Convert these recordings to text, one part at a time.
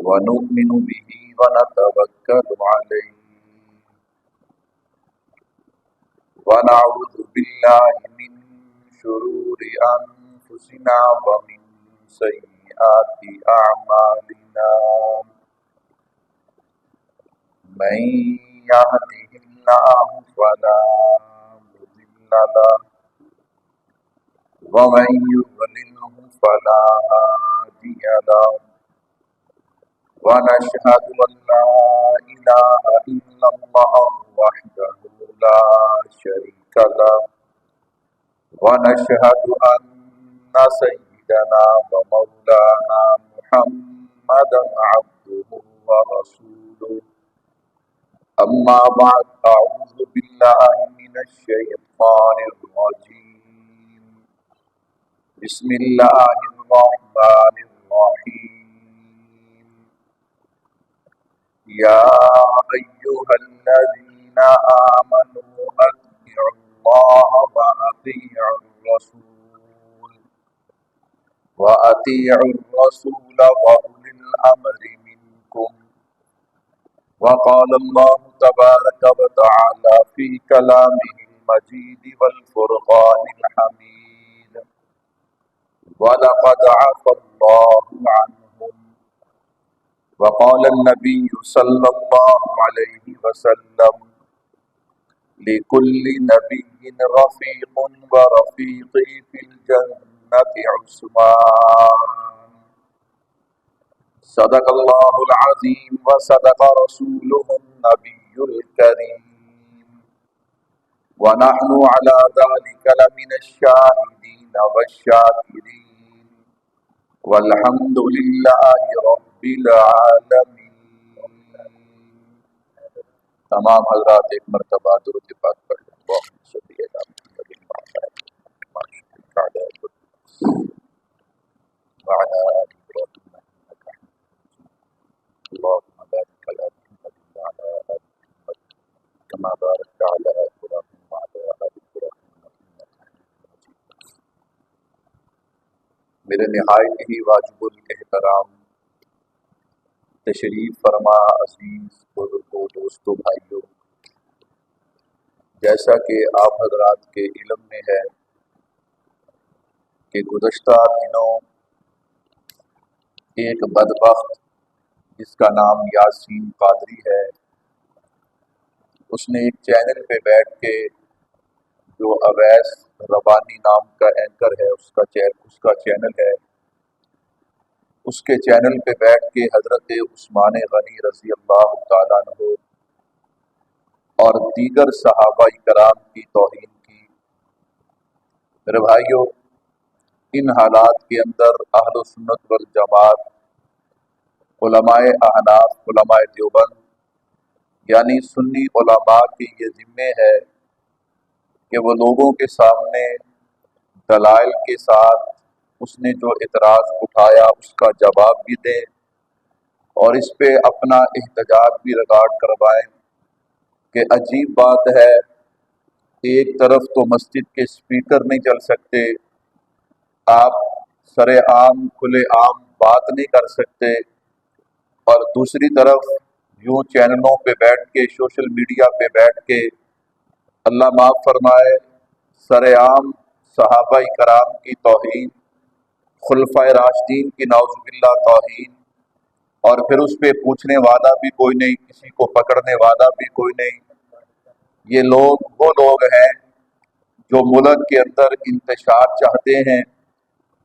ونؤمن به ونتوكل عليه ونعوذ بالله من شرور أنفسنا ومن سيئات أعمالنا من يهده الله فلا مضل له ومن يضلله فلا هادي له ونشهد أن لا إله إلا الله وحده لا شريك له ونشهد أن سيدنا ومولانا محمدا عبده ورسوله أما بعد أعوذ بالله من الشيطان الرجيم بسم الله الرحمن الرحيم يا أيها الذين آمنوا أطيعوا الله وأطيعوا الرسول وأولي الأمر منكم وقال الله تبارك وتعالى في كلامه المجيد والفرقان الحميد ولقد عفا الله عنهم وقال النبي صلى الله عليه وسلم لكل نبي رفيق ورفيقي في الجنة عثمان صدق الله العظيم وصدق رسوله النبي الكريم ونحن على ذلك لمن الشاهدين والشاكرين والحمد لله رب العالمين. تمام حضرات ایک مرتبہ درود پاک پڑھ لیں. اللہم صلی علی محمد وعلی آل ابراہیم انک حمید مجید. اللہم بارک علی محمد وعلی آل محمد کما بارکت علی ابراہیم وعلی آل ابراہیم انک حمید مجید. میرے نہایت ہی واجب الاحترام تشریف فرما عزیز بزرگوں، دوستوں، بھائیوں، جیسا کہ آپ حضرات کے علم میں ہے کہ گزشتہ دنوں ایک بدبخت جس کا نام یاسین قادری ہے، اس نے ایک چینل پہ بیٹھ کے جو اویس ربانی نام کا اینکر ہے اس کا چینل ہے، اس کے چینل پہ بیٹھ کے حضرت عثمان غنی رضی اللہ تعالیٰ عنہ اور دیگر صحابہ کرام کی توہین کی. میرے بھائیوں، ان حالات کے اندر اہل سنت والجماعت، علماء احناف، علماء دیوبند یعنی سنی علماء کے یہ ذمہ ہے کہ وہ لوگوں کے سامنے دلائل کے ساتھ اس نے جو اعتراض اٹھایا اس کا جواب بھی دیں اور اس پہ اپنا احتجاج بھی ریکارڈ کروائیں. کہ عجیب بات ہے، ایک طرف تو مسجد کے اسپیکر نہیں چل سکتے، آپ سر عام کھلے عام بات نہیں کر سکتے، اور دوسری طرف یوں چینلوں پہ بیٹھ کے، سوشل میڈیا پہ بیٹھ کے اللہ معاف فرمائے سر عام صحابہ کرام کی توہین، خلفائے راشدین کی نعوذ باللہ توہین، اور پھر اس پہ پوچھنے والا بھی کوئی نہیں، کسی کو پکڑنے والا بھی کوئی نہیں. یہ لوگ وہ لوگ ہیں جو ملک کے اندر انتشار چاہتے ہیں،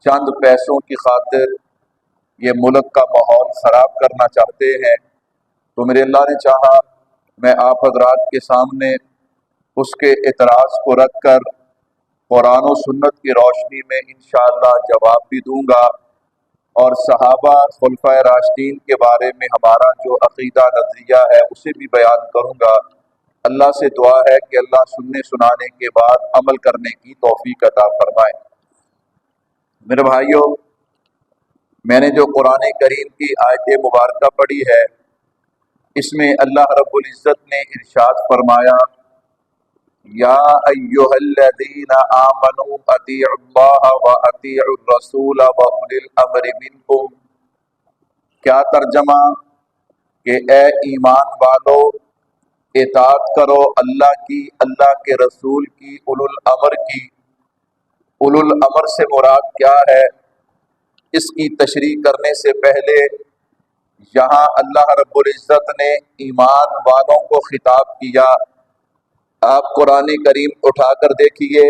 چند پیسوں کی خاطر یہ ملک کا ماحول خراب کرنا چاہتے ہیں. تو میرے اللہ نے چاہا میں آپ حضرات کے سامنے اس کے اعتراض کو رکھ کر قرآن و سنت کی روشنی میں انشاءاللہ جواب بھی دوں گا، اور صحابہ خلفائے راشدین کے بارے میں ہمارا جو عقیدہ نظریہ ہے اسے بھی بیان کروں گا. اللہ سے دعا ہے کہ اللہ سننے سنانے کے بعد عمل کرنے کی توفیق عطا فرمائے. میرے بھائیوں، میں نے جو قرآن کریم کی آیت مبارکہ پڑھی ہے، اس میں اللہ رب العزت نے ارشاد فرمایا یا ایھا الذین آمنوا اطیعوا اللہ واطیعوا الرسول واولی الامر منکم. کیا ترجمہ کہ اے ایمان والو اطاعت کرو اللہ کی، اللہ کے رسول کی، اولو الامر کی۔ اولو الامر سے مراد کیا ہے؟ اس کی تشریح کرنے سے پہلے یہاں اللہ رب العزت نے ایمان والوں کو خطاب کیا۔ آپ قرآن کریم اٹھا کر دیکھیے،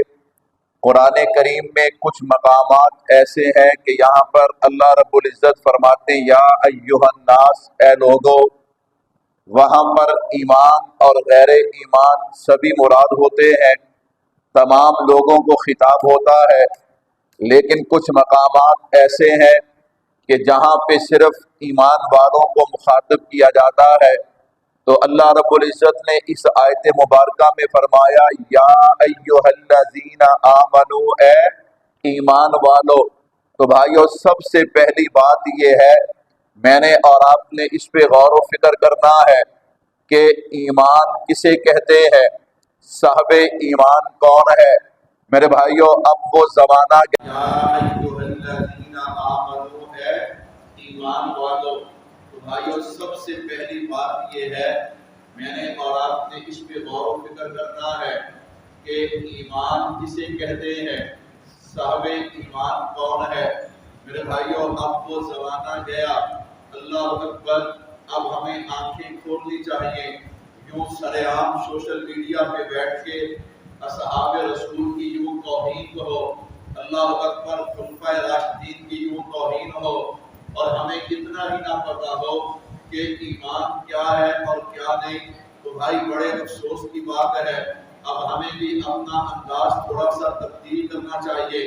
قرآن کریم میں کچھ مقامات ایسے ہیں کہ یہاں پر اللہ رب العزت فرماتے ہیں یا ایھا الناس، اے لوگو۔ وہاں پر ایمان اور غیر ایمان سبھی مراد ہوتے ہیں، تمام لوگوں کو خطاب ہوتا ہے، لیکن کچھ مقامات ایسے ہیں کہ جہاں پہ صرف ایمان والوں کو مخاطب کیا جاتا ہے۔ تو اللہ رب العزت نے اس آیت مبارکہ میں فرمایا یا ایھا الذین آمنو، اے ایمان والو۔ تو بھائیو سب سے پہلی بات یہ ہے، میں نے اور آپ نے اس پہ غور و فکر کرنا ہے کہ ایمان کسے کہتے ہیں، صاحب ایمان کون ہے؟ میرے بھائیو اب وہ زمانہ یا ایھا الذین آمنو ہے ایمان والو۔ تو بھائیو سب سے پہلی بات یہ ہے، میں نے اور آپ نے اس پہ غور و فکر کرنا ہے کہ ایمان کسے کہتے ہیں، صاحب ایمان کون ہے؟ میرے بھائیو اب وہ زمانہ گیا، اللہ اکبر۔ اب ہمیں آنکھیں کھولنی چاہیے، یوں سر عام سوشل میڈیا پہ بیٹھ کے اصحاب رسول کی یوں توہین ہو، اللہ اکبر، خلفائے راشدین کی یوں توہین ہو، اور ہمیں کتنا ہی نہ پتا ہو کہ ایمان کیا ہے اور کیا نہیں، تو بھائی بڑے افسوس کی بات ہے۔ اب ہمیں بھی اپنا انداز تھوڑا سا تبدیل کرنا چاہیے،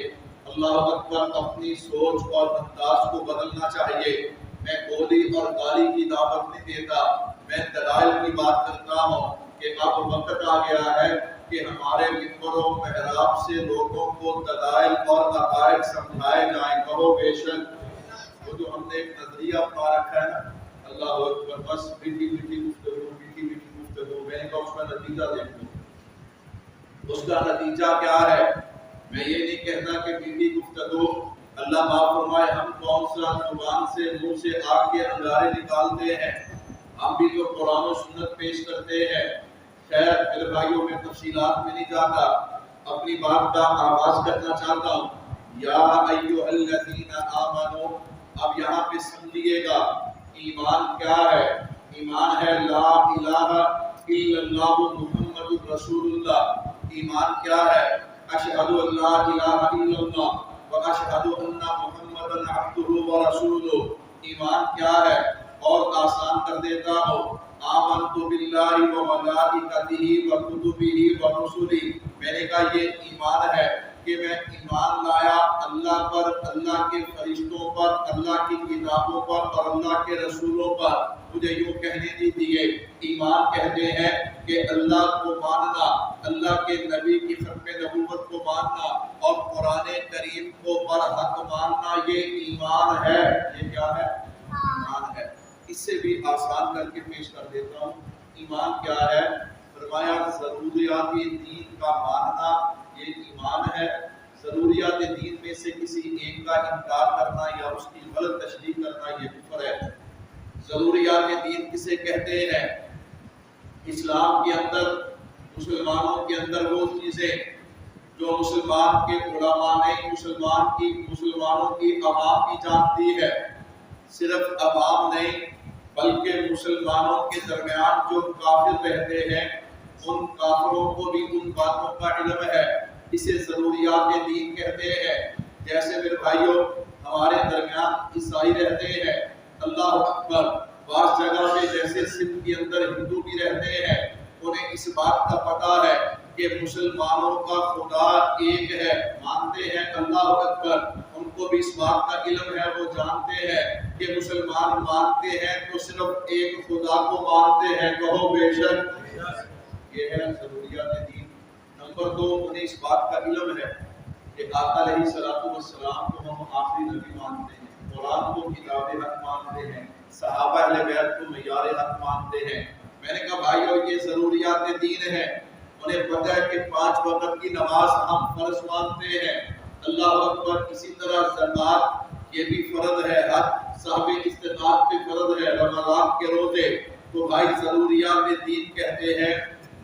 اللہ اکبر، اپنی سوچ اور انداز کو بدلنا چاہیے۔ میں گولی اور گالی کی دعوت نہیں دیتا، میں دلائل کی بات کرتا ہوں کہ اب وقت آ گیا ہے کہ ہمارے ممبر و محراب سے لوگوں کو دلائل اور عقائد سمجھائے جائیں۔ کہو بے شک، وہ جو ہم نے ایک نظریہ اپنا رکھا ہے نا، اللہ اکبر، بس میٹھی میٹھی گفتگو، میٹھی میٹھی گفتگو، میں نے کہا اس کا نتیجہ دیکھو۔ اس کا نتیجہ کیا ہے؟ میں یہ نہیں کہتا کہ میٹھی گفتگو، اللہ معاف فرمائے، ہم کون سا زبان سے منہ سے آگ کے انگارے نکالتے ہیں، ہم بھی تو قرآن و سنت پیش کرتے ہیں۔ خیر میرے بھائیوں، میں تفصیلات میں نہیں جاتا، اپنی بات کا آغاز کرنا چاہتا ہوں۔ یا ایھا الذین آمنو، اب یہاں پہ سمجھیے گا ایمان کیا ہے۔ ایمان ہے لا الہ الا اللہ محمد رسول اللہ۔ ایمان کیا ہے؟ اشہد ان لا الہ الا اللہ واشہد ان محمدا عبدہ ورسولہ۔ ایمان کیا ہے؟ اور آسان کر دیتا ہوں، آمنت باللہ وملائکتہ وکتبہ ورسلہ۔ میں نے کہا یہ ایمان ہے کہ میں ایمان لایا اللہ پر، اللہ کے فرشتوں پر، اللہ کی کتابوں پر اور اللہ کے رسولوں پر۔ مجھے یوں کہنے دیجیے، ایمان کہتے ہیں کہ اللہ کو ماننا، اللہ کے نبی کی ختم نبوت کو ماننا اور قرآن کریم کو برحق ماننا، یہ ایمان ہے۔ یہ کیا ہے؟ ایمان ہے۔ اس سے بھی آسان کر کے پیش کر دیتا ہوں، ایمان کیا ہے؟ فرمایا ضروریات دین کا ماننا یہ ایمان ہے۔ ضروریات دین میں سے کسی ایک کا انکار کرنا یا اس کی غلط تشریح کرنا یہ کفر ہے۔ ضروریات دین کسے کہتے ہیں؟ اسلام کے اندر، مسلمانوں کے اندر وہ چیزیں جو مسلمان کے علماء نے مسلمانوں کی عوام بھی جانتی ہے، صرف عوام نہیں بلکہ مسلمانوں کے درمیان جو کافر رہتے ہیں ان کافروں کو بھی ان باتوں کا علم ہے۔ اسے ضروریات دین کہتے ہیں۔ جیسے میرے بھائیوں، ہمارے درمیان عیسائی رہتے ہیں، اللہ اکبر، بعض جگہ پہ جیسے سندھ کے اندر ہندو بھی رہتے ہیں، انہیں اس بات کا پتہ ہے کہ مسلمانوں کا خدا ایک ہے، مانتے ہیں، اللہ اکبر، ان کو بھی اس بات کا علم ہے، وہ جانتے ہیں کہ مسلمان مانتے ہیں تو صرف ایک خدا کو مانتے ہیں۔ کہو بے شک، یہ ہے ضروریات دین۔ نمبر 2، انہیں اس بات کا علم ہے کہ آقا علیہ الصلوۃ والسلام کو ہم آخری نبی مانتے ہیں، قرآن کو کتاب حق مانتے ہیں، صحابہ اہل بیت کو معیار حق مانتے ہیں۔ میں نے کہا بھائیو یہ ضروریات دین ہے۔ انہیں پتہ ہے کہ 5 وقت کی نماز ہم فرض مانتے ہیں، اللہ اکبر، اسی طرح زکوٰۃ یہ بھی فرض ہے، حج صاحب استطاعت پہ فرض ہے رمضان کے روزے، تو بھائی ضروریات دین کہتے ہیں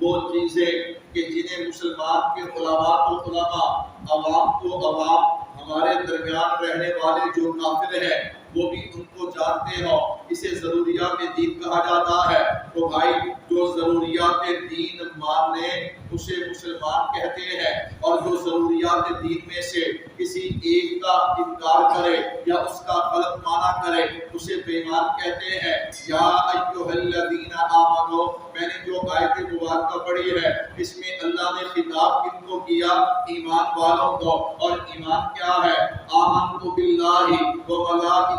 وہ چیزیں کہ جنہیں مسلمان کے علماء تو علماء، عوام تو عوام، ہمارے درمیان رہنے والے جو کافر ہیں وہ بھی ان کو جانتے ہو، اسے ضروریات دین کہا جاتا ہے۔ تو بھائی جو ضروریات دین مان لے اسے مسلمان کہتے ہیں، اور جو ضروریات دین میں سے کسی ایک کا انکار کرے یا اس کا غلط معنی کرے اسے بے ایمان کہتے ہیں۔ یا ایھا الذین آمنو، میں نے جو آیت مبارکہ پڑھی ہے اس میں اللہ نے خطاب کن کو کیا؟ ایمان والوں کو، اور ایمان کیا ہے؟ آمنت باللہ وملائکتہ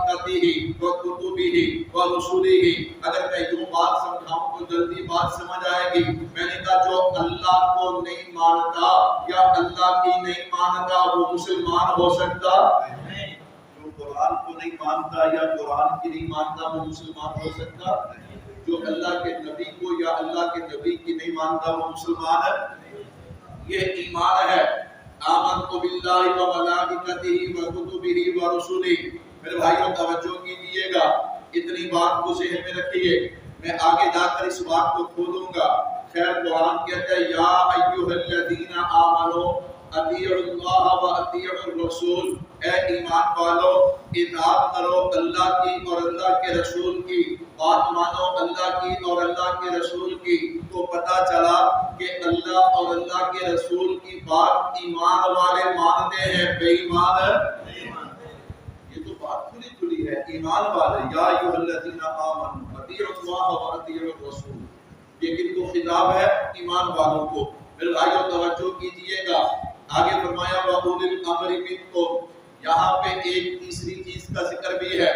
وکتبہ ورسلہ۔ اگر میں یوں بات سمجھاؤں تو جلدی بات سمجھ آئے گی۔ میں نے کہا جو اللہ کو نہیں مانتا یا اللہ کی نہیں مانتا وہ مسلمان ہو سکتا؟ جو قرآن کو نہیں مانتا یا قرآن کی نہیں مانتا وہ مسلمان ہو سکتا؟ جو اللہ کے نبی کو یا اللہ کے نبی کی نہیں مانتا وہ مسلمان ہے؟ یہ ایمان ہے۔ آمنت باللہ وملائکتہ وکتبہ ورسلہ۔ میرے بھائیوں توجہ کیجیے گا، اتنی بات کو ذہن میں رکھیے، میں آگے جا کر اس بات کو کھولوں گا۔ خیر قرآن کہتا ہے یا ایھا الذین آمنوا اطیعوا اللہ واطیعوا الرسول، اے ایمان والو اطاعت کرو اللہ کی اور اللہ کے رسول کی، بات مانو اللہ کی اور اللہ کے رسول کی۔ تو پتہ چلا کہ اللہ اور اللہ کے رسول کی بات ایمان والے مانتے ہیں، بے ایمان نہیں مانتے۔ یہ تو بات کھلی کھلی ہے، ایمان والے یا ایھا الذین آمنوا اطیعوا اللہ واطیعوا الرسول، یہ کن کو خطاب ہے؟ ایمان والوں کو۔ میرے بھائیو توجہ کیجیے گا، آگے فرمایا وَأُولِي الْأَمْرِ مِنْكُمْ، یہاں پہ ایک تیسری چیز کا ذکر بھی ہے،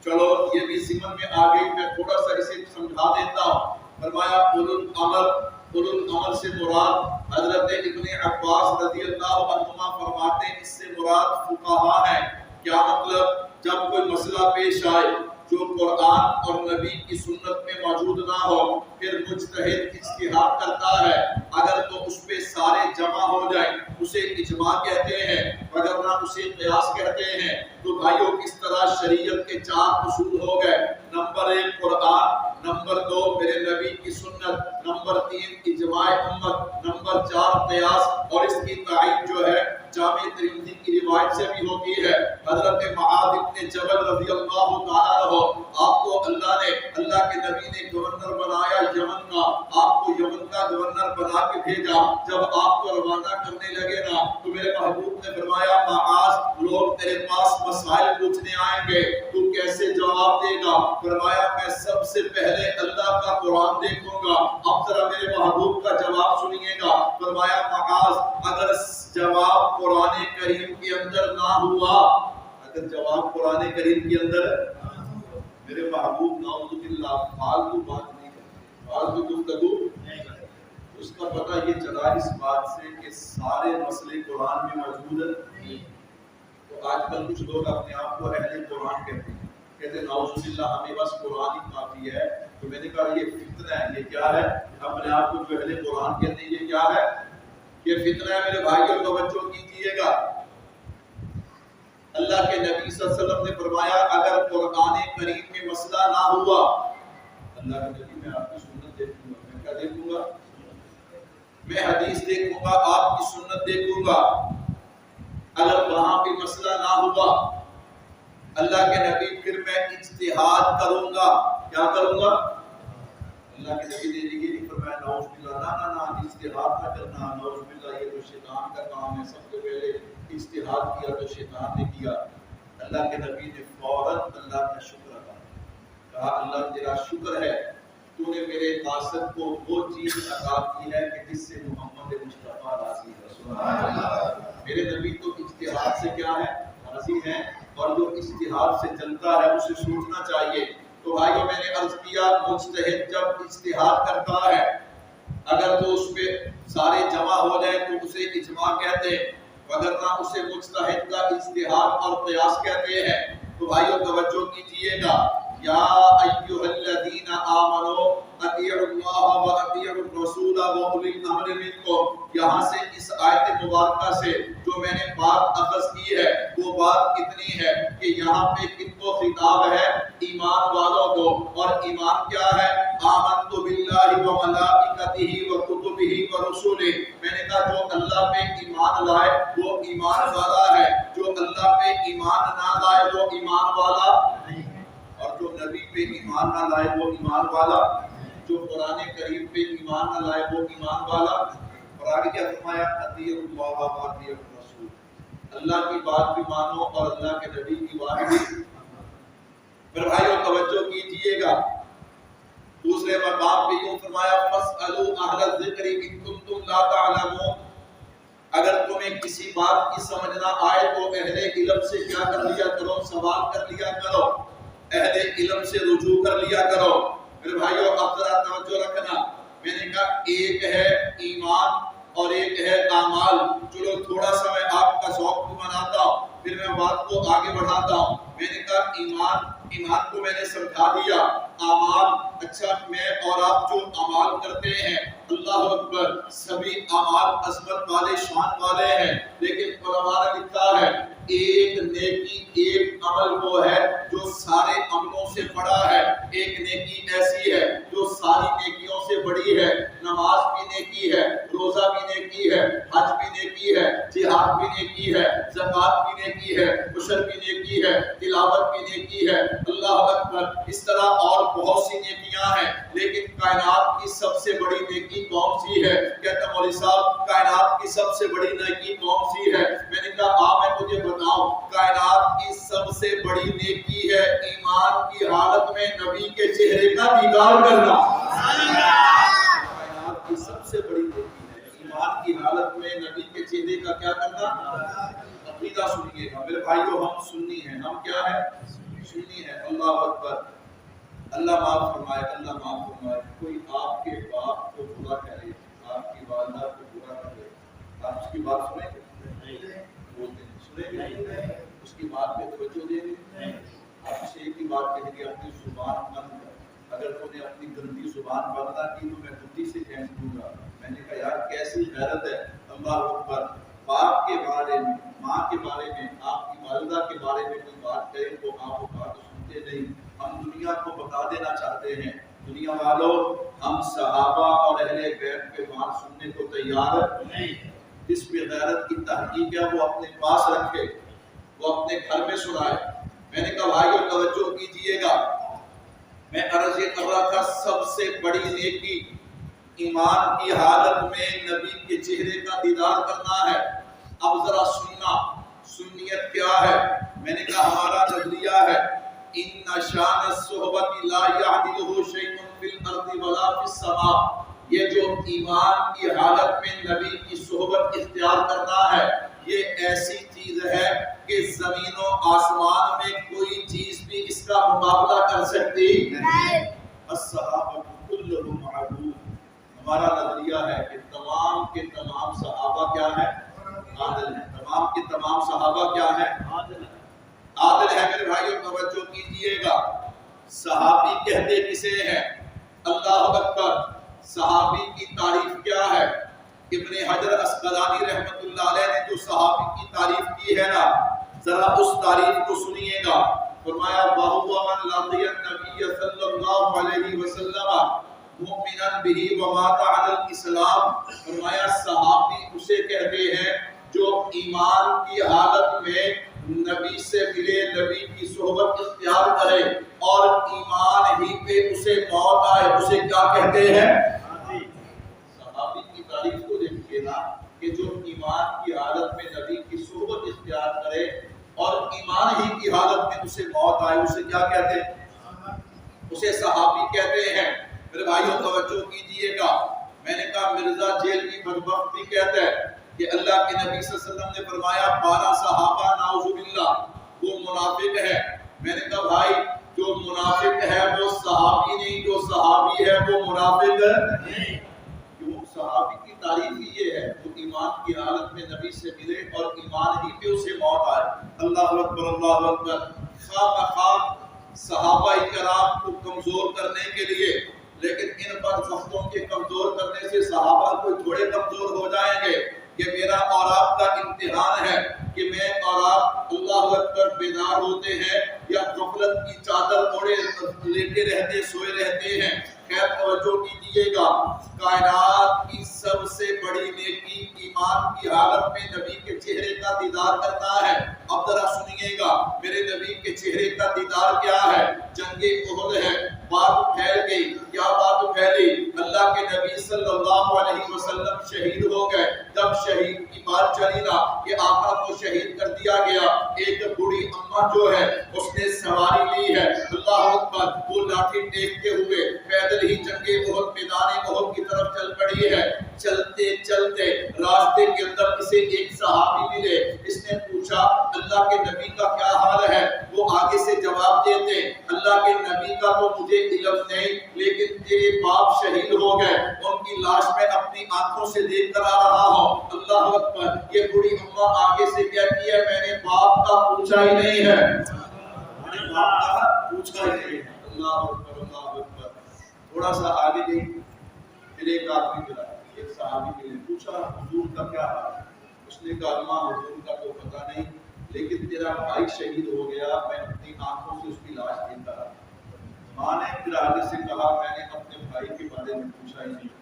چلو یہ بھی ضمن میں آ گئی، میں تھوڑا سا اسے سمجھا دیتا ہوں۔ فرمایا اولو الامر، اولو الامر سے مراد حضرت ابن عباس رضی اللہ عنہما فرماتے ہیں اس سے مراد فقہا ہیں۔ کیا مطلب؟ جب کوئی مسئلہ پیش آئے جو قرآن اور نبی کی سنت میں موجود نہ ہو، پھر مجتہد اجتہاد کرتا ہے، اگر تو اس پہ سارے جمع ہو جائیں اسے اجماع کہتے ہیں، وگرنہ اسے قیاس کہتے ہیں۔ تو بھائیوں کس طرح شریعت کے 4 اصول ہو گئے، نمبر 1 قرآن، نمبر 2 میرے نبی کی سنت، نمبر 3 اجماع امت، نمبر 4 قیاس، اور اس کی تائید جو ہے جامع ترمذی کی روایت سے بھی ہوتی ہے۔ حضرت معاذ بن جبل رضی اللہ تعالیٰ عنہ، آپ کو اللہ کے نبی نے گورنر بنایا یمن کا، آپ کو یمن کا گورنر بنا کے بھیجا۔ جب آپ کو روانہ کرنے لگے نا تو میرے محبوب نے فرمایا معاذ لوگ تیرے پاس مسائل پوچھنے آئیں گے، تو کیسے جواب دے گا؟ فرمایا میں سب سے پہلے اللہ کا قرآن دیکھوں گا۔ اب ذرا میرے محبوب کا جواب سنیے گا، فرمایا معاذ اگر جواب قرآن کریم کے اندر نہ ہوا، اگر جواب قرآن کریم کے اندر، میرے محبوب نعوذ باللہ فالتو بات نہیں کرتے، فالتو گفتگو نہیں کرتے۔ اس کا پتہ یہ چلا اس بات سے کہ سارے مسئلے قرآن میں موجود ہیں۔ تو آج کل کچھ لوگ اپنے آپ کو اہل قرآن کہتے ہیں، کہتے ہیں نعوذ باللہ ہمیں بس قرآن ہی کافی ہے۔ تو میں نے کہا یہ فتنہ ہے، یہ کیا ہے؟ اپنے آپ کو جو اہل قرآن کہتے ہیں یہ کیا ہے؟ یہ فتنہ ہے۔ میرے بھائیوں توجہ کیجیے گا، اللہ کے نبی صلی اللہ علیہ وسلم نے فرمایا اگر قرآن کریم میں مسئلہ نہ ہوا، اللہ کے نبی میں آپ کی سنت دیکھوں گا، میں کیا دیکھوں گا؟ میں حدیث دیکھوں گا، آپ کی سنت دیکھوں گا۔ اگر وہاں بھی مسئلہ نہ ہوا، اللہ کے نبی پھر میں اجتہاد کروں گا۔ کیا کروں گا؟ اللہ کے نبی نے یہ نہیں فرمایا نعوذ باللہ، نہ اجتہاد نہ کرنا، نعوذ باللہ یہ تو شیطان کا کام ہے، سب سے پہلے اجتہاد کیا تو شیطان نے کیا۔ اللہ کے نبی نے فوراً اللہ کا شکر ادا کہا، اللہ تیرا شکر ہے تو نے میرے قاصد کو وہ چیز عطا کی ہے کہ جس سے محمد مصطفیٰ راضی ہے۔ سبحان اللہ۔ میرے نبی تو اجتہاد سے کیا ہے؟ راضی ہیں، اور جو اجتہاد سے چلتا ہے اسے سوچنا چاہیے۔ تو بھائیو میں نے عرض کیا مجتہد جب اجتہاد کرتا ہے اگر تو اس پہ سارے جمع ہو جائے تو اسے اجماع کہتے ہیں، وگرنہ اسے مجتہد کا اجتہاد اور قیاس کہتے ہیں۔ تو بھائیو توجہ کیجیے گا، یا ایھا الذین آمنوا اطیعوا اللہ واطیعوا الرسول واولی الامر منکم، یہاں سے اس آیت مبارکہ سے جو میں نے بات اخذ کی ہے وہ بات اتنی ہے کہ یہاں پہ کن کو خطاب ہے؟ ایمان والوں کو. اور ایمان کیا ہے؟ آمنت باللہ و ملائکتہ و کتبہ و رسلہ. میں نے کہا جو اللہ پہ ایمان لائے وہ ایمان والا ہے، جو اللہ پہ ایمان نہ لائے وہ ایمان والا نہیں. اور جو نبی پہ ایمان نہ لائے وہ ایمان والا، جو قرآن کریم پہ ایمان نہ لائے وہ ایمان والا. اور آگے کیا فرمایا؟ اطیعوا اللہ و اطیعوا الرسول. اللہ کی بات بھی مانو اور اللہ کے نبی کی بات بھی. پھر بھائیو توجہ کیجئے گا، دوسرے مقام پہ یوں فرمایا فَاسْأَلُوا أَهْلَ الذِّكْرِ إِن كُنتُمْ لَا تَعْلَمُونَ. اگر تمہیں کسی بات کی سمجھ نہ آئے تو اہل علم سے کیا کر لیا کرو؟ سوال کر لیا کرو، اہل علم سے رجوع کر لیا کرو. میرے بھائیو اب ذرا توجہ رکھنا، میں نے کہا ایک ہے ایمان اور ایک ہے اعمال. چلو تھوڑا سا میں آپ کا ذوق بھی بناتا ہوں، پھر میں بات کو آگے بڑھاتا ہوں. میں نے کہا ایمان کو میں نے سمجھا دیا. اعمال، اچھا میں اور آپ جو اعمال کرتے ہیں، اللہ اکبر، سبھی اعمال عظمت والے، شان والے ہیں. لیکن علماء نے لکھا ہے ایک نیکی، ایک عمل وہ ہے جو سارے عملوں سے بڑا ہے. ایک نیکی ایسی ہے جو ساری نیکیوں سے بڑی ہے. نماز بھی نیکی ہے، روزہ بھی نیکی ہے، حج بھی نیکی ہے، جہاد بھی نیکی ہے، زکوٰۃ بھی نیکی ہے، عشر بھی نیکی ہے، تلاوت بھی نیکی ہے. اللہ اکبر. اس طرح اور بہت سی نیکیاں ہیں. لیکن کائنات کی سب سے بڑی نیکی کون سی ہے؟ کہتا مولوی صاحب کائنات کی سب سے بڑی نیکی کون سی ہے؟ میں نے کہا میں تجھے بتاؤں، کائنات کی سب سے بڑی نیکی ہے ایمان کی حالت میں نبی کے چہرے کا دیدار کرنا. کائنات کی سب سے بڑی نیکی ہے ایمان کی حالت میں نبی کے چہرے کا کیا کرنا. عقیدہ سنیے گا میرے بھائیو، ہم سنی ہیں. ہم کیا ہے؟ سنی ہے. اللہ اکبر. اللہ معاف فرمائے، اللہ معاف فرمائے. کوئی آپ کے باپ کو برا کرے، آپ کی والدہ کو برا کرے، آپ اس کی بات سنیں گے؟ بولتے ہیں سنیں گے؟ اس کی بات پہ توجہ دیں گے؟ آپ سے ایک ہی بات کہیں گے اپنی زبان بند کر. اگر تو نے اپنی گندی زبان بند نہ کی تو میں گندی سے کھینچ دوں گا. میں نے کہا یار کیسی غیرت ہے. اللہ اکبر. باپ کے بارے میں، ماں کے بارے میں، آپ کی والدہ کے بارے میں کوئی بات کرے تو آپ وہ بات سنتے نہیں. ہم دنیا کو بتا دینا چاہتے ہیں، دنیا والوں ہم صحابہ اور اہل بیت کے بات سننے کو تیار نہیں. جس پہ غیرت کی تحقیق ہے وہ اپنے پاس رکھے، وہ اپنے گھر میں سنائے. میں نے کہا بھائیو توجہ کیجئے گا، میں عرض یہ کر رہا تھا سب سے بڑی نیکی ایمان کی حالت میں نبی کے چہرے کا دیدار کرنا ہے. اب ذرا سننا، سنیت کیا ہے؟ میں نے کہا ہمارا نظریہ ہے ان شان الصحبت لا یعدلہ شیء فی الارض ولا فی السماء. یہ جو ایمان کی حالت میں نبی کی صحبت اختیار کرنا ہے، یہ ایسی چیز ہے کہ زمین و آسمان میں کوئی چیز بھی اس کا مقابلہ کر سکتی نہیں. الصحابہ کلہم عدول. ہمارا نظریہ ہے کہ تمام کے تمام صحابہ کیا ہیں؟ عادل ہیں. تمام کے تمام صحابہ کیا ہیں؟ عادل ہے. میرے بھائیوں توجہ کیجئے گا، صحابی کہتے کسے ہیں؟ اللہ اکبر. صحابی کی تعریف کیا ہے؟ ابن حجر اسقلانی رحمۃ اللہ علیہ نے جو صحابی کی تعریف کی ہے نا، ذرا اس تعریف کو سنیے گا. فرمایا وَهُوَ مَنْ لَقِيَ النَّبِيَّ صلی اللہ علیہ وسلم مؤمنا به ومات علی الاسلام. فرمایا صحابی اسے کہتے ہیں جو ایمان کی حالت میں نبی سے ملے، نبی کی صحبت اختیار کرے اور ایمان ہی پہ اسے موت آئے، اسے کیا کہتے ہیں؟ صحابی کی تعریف کو دیکھیے نا کہ جو ایمان کی حالت میں نبی کی صحبت اختیار کرے اور ایمان ہی کی حالت میں اسے موت آئے، اسے کیا کہتے ہیں؟ اسے صحابی کہتے ہیں. میرے بھائیوں توجہ کیجئے گا، میں نے کہا مرزا جیلوی بدبخت بھی کہتا ہے کہ اللہ کے نبی صلی اللہ علیہ وسلم نے فرمایا 12 صحابہ نعوذ باللہ وہ منافق ہے. میں نے کہا بھائی جو منافق ہے وہ صحابی نہیں، جو صحابی ہے وہ منافق نہیں. کیوں؟ صحابی کی تعریف ہی یہ ہے جو ایمان کی حالت میں نبی سے ملے اور ایمان ہی پہ اسے موت آئے. اللہ اکبر، اللہ اکبر. خواہ صحابہ کرام کو کمزور کرنے کے لیے، لیکن ان بدبختوں کے کمزور کرنے سے صحابہ کوئی تھوڑے کمزور ہو جائیں گے. کہ میرا اور آپ کا امتحان ہے کہ میں اور آپ اللہ اکبر بیدار ہوتے ہیں یا غفلت کی چادر اوڑے لیٹے رہتے سوئے رہتے ہیں. خیر توجہ کیجیے گا، کائنات کی سب سے بڑی نیکی ایمان کی حالت میں نبی کے چہرے کا دیدار کرنا ہے. اب ذرا سنیے گا، میرے نبی کے چہرے کا دیدار کیا ہے؟ جنگ احد ہے، بات پھیل گئی. کیا بات پھیلی؟ اللہ کے نبی صلی اللہ علیہ وسلم شہید ہو گئے. جب شہید کی بات چلی نا کہ آقا کو شہید کر دیا گیا، ایک بوڑھی اماں جو ہے اس نے سواری لی ہے. اللہ اکبر، وہ لاٹھی ٹیکتے ہوئے پیدل ہی جنگ احد میدان احد کی طرف چل پڑی ہے. چلتے چلتے راستے کے اندر اسے ایک صحابی ملے. اس نے پوچھا اللہ کے نبی کا کیا حال ہے؟ وہ آگے سے جواب دیتے اللہ کے نبی کا تو مجھے علم نہیں، لیکن تیرے باپ شہید ہو گئے، ان کی لاش میں اپنی آنکھوں سے دیکھ کر آ رہا ہوں. اللہ اکبر. یہ بڑی اماں آگے سے کہتی ہے میں نے باپ کا پوچھا ہی نہیں ہے، میں نے باپ کا پوچھا ہی نہیں ہے. اللہ اکبر اللہ اکبر. تھوڑا سا آگے گئی، پھر ایک آدمی ملا، ایک صحابی نے پوچھا حضور کا کیا حال ہے؟ اس نے کہا ماں حضور کا تو پتہ نہیں، لیکن تیرا بھائی شہید ہو گیا، میں اپنی آنکھوں سے اس کی لاش دیکھ رہا. ماں نے پھر آگے سے کہا میں نے اپنے بھائی کے بارے میں پوچھا ہی نہیں.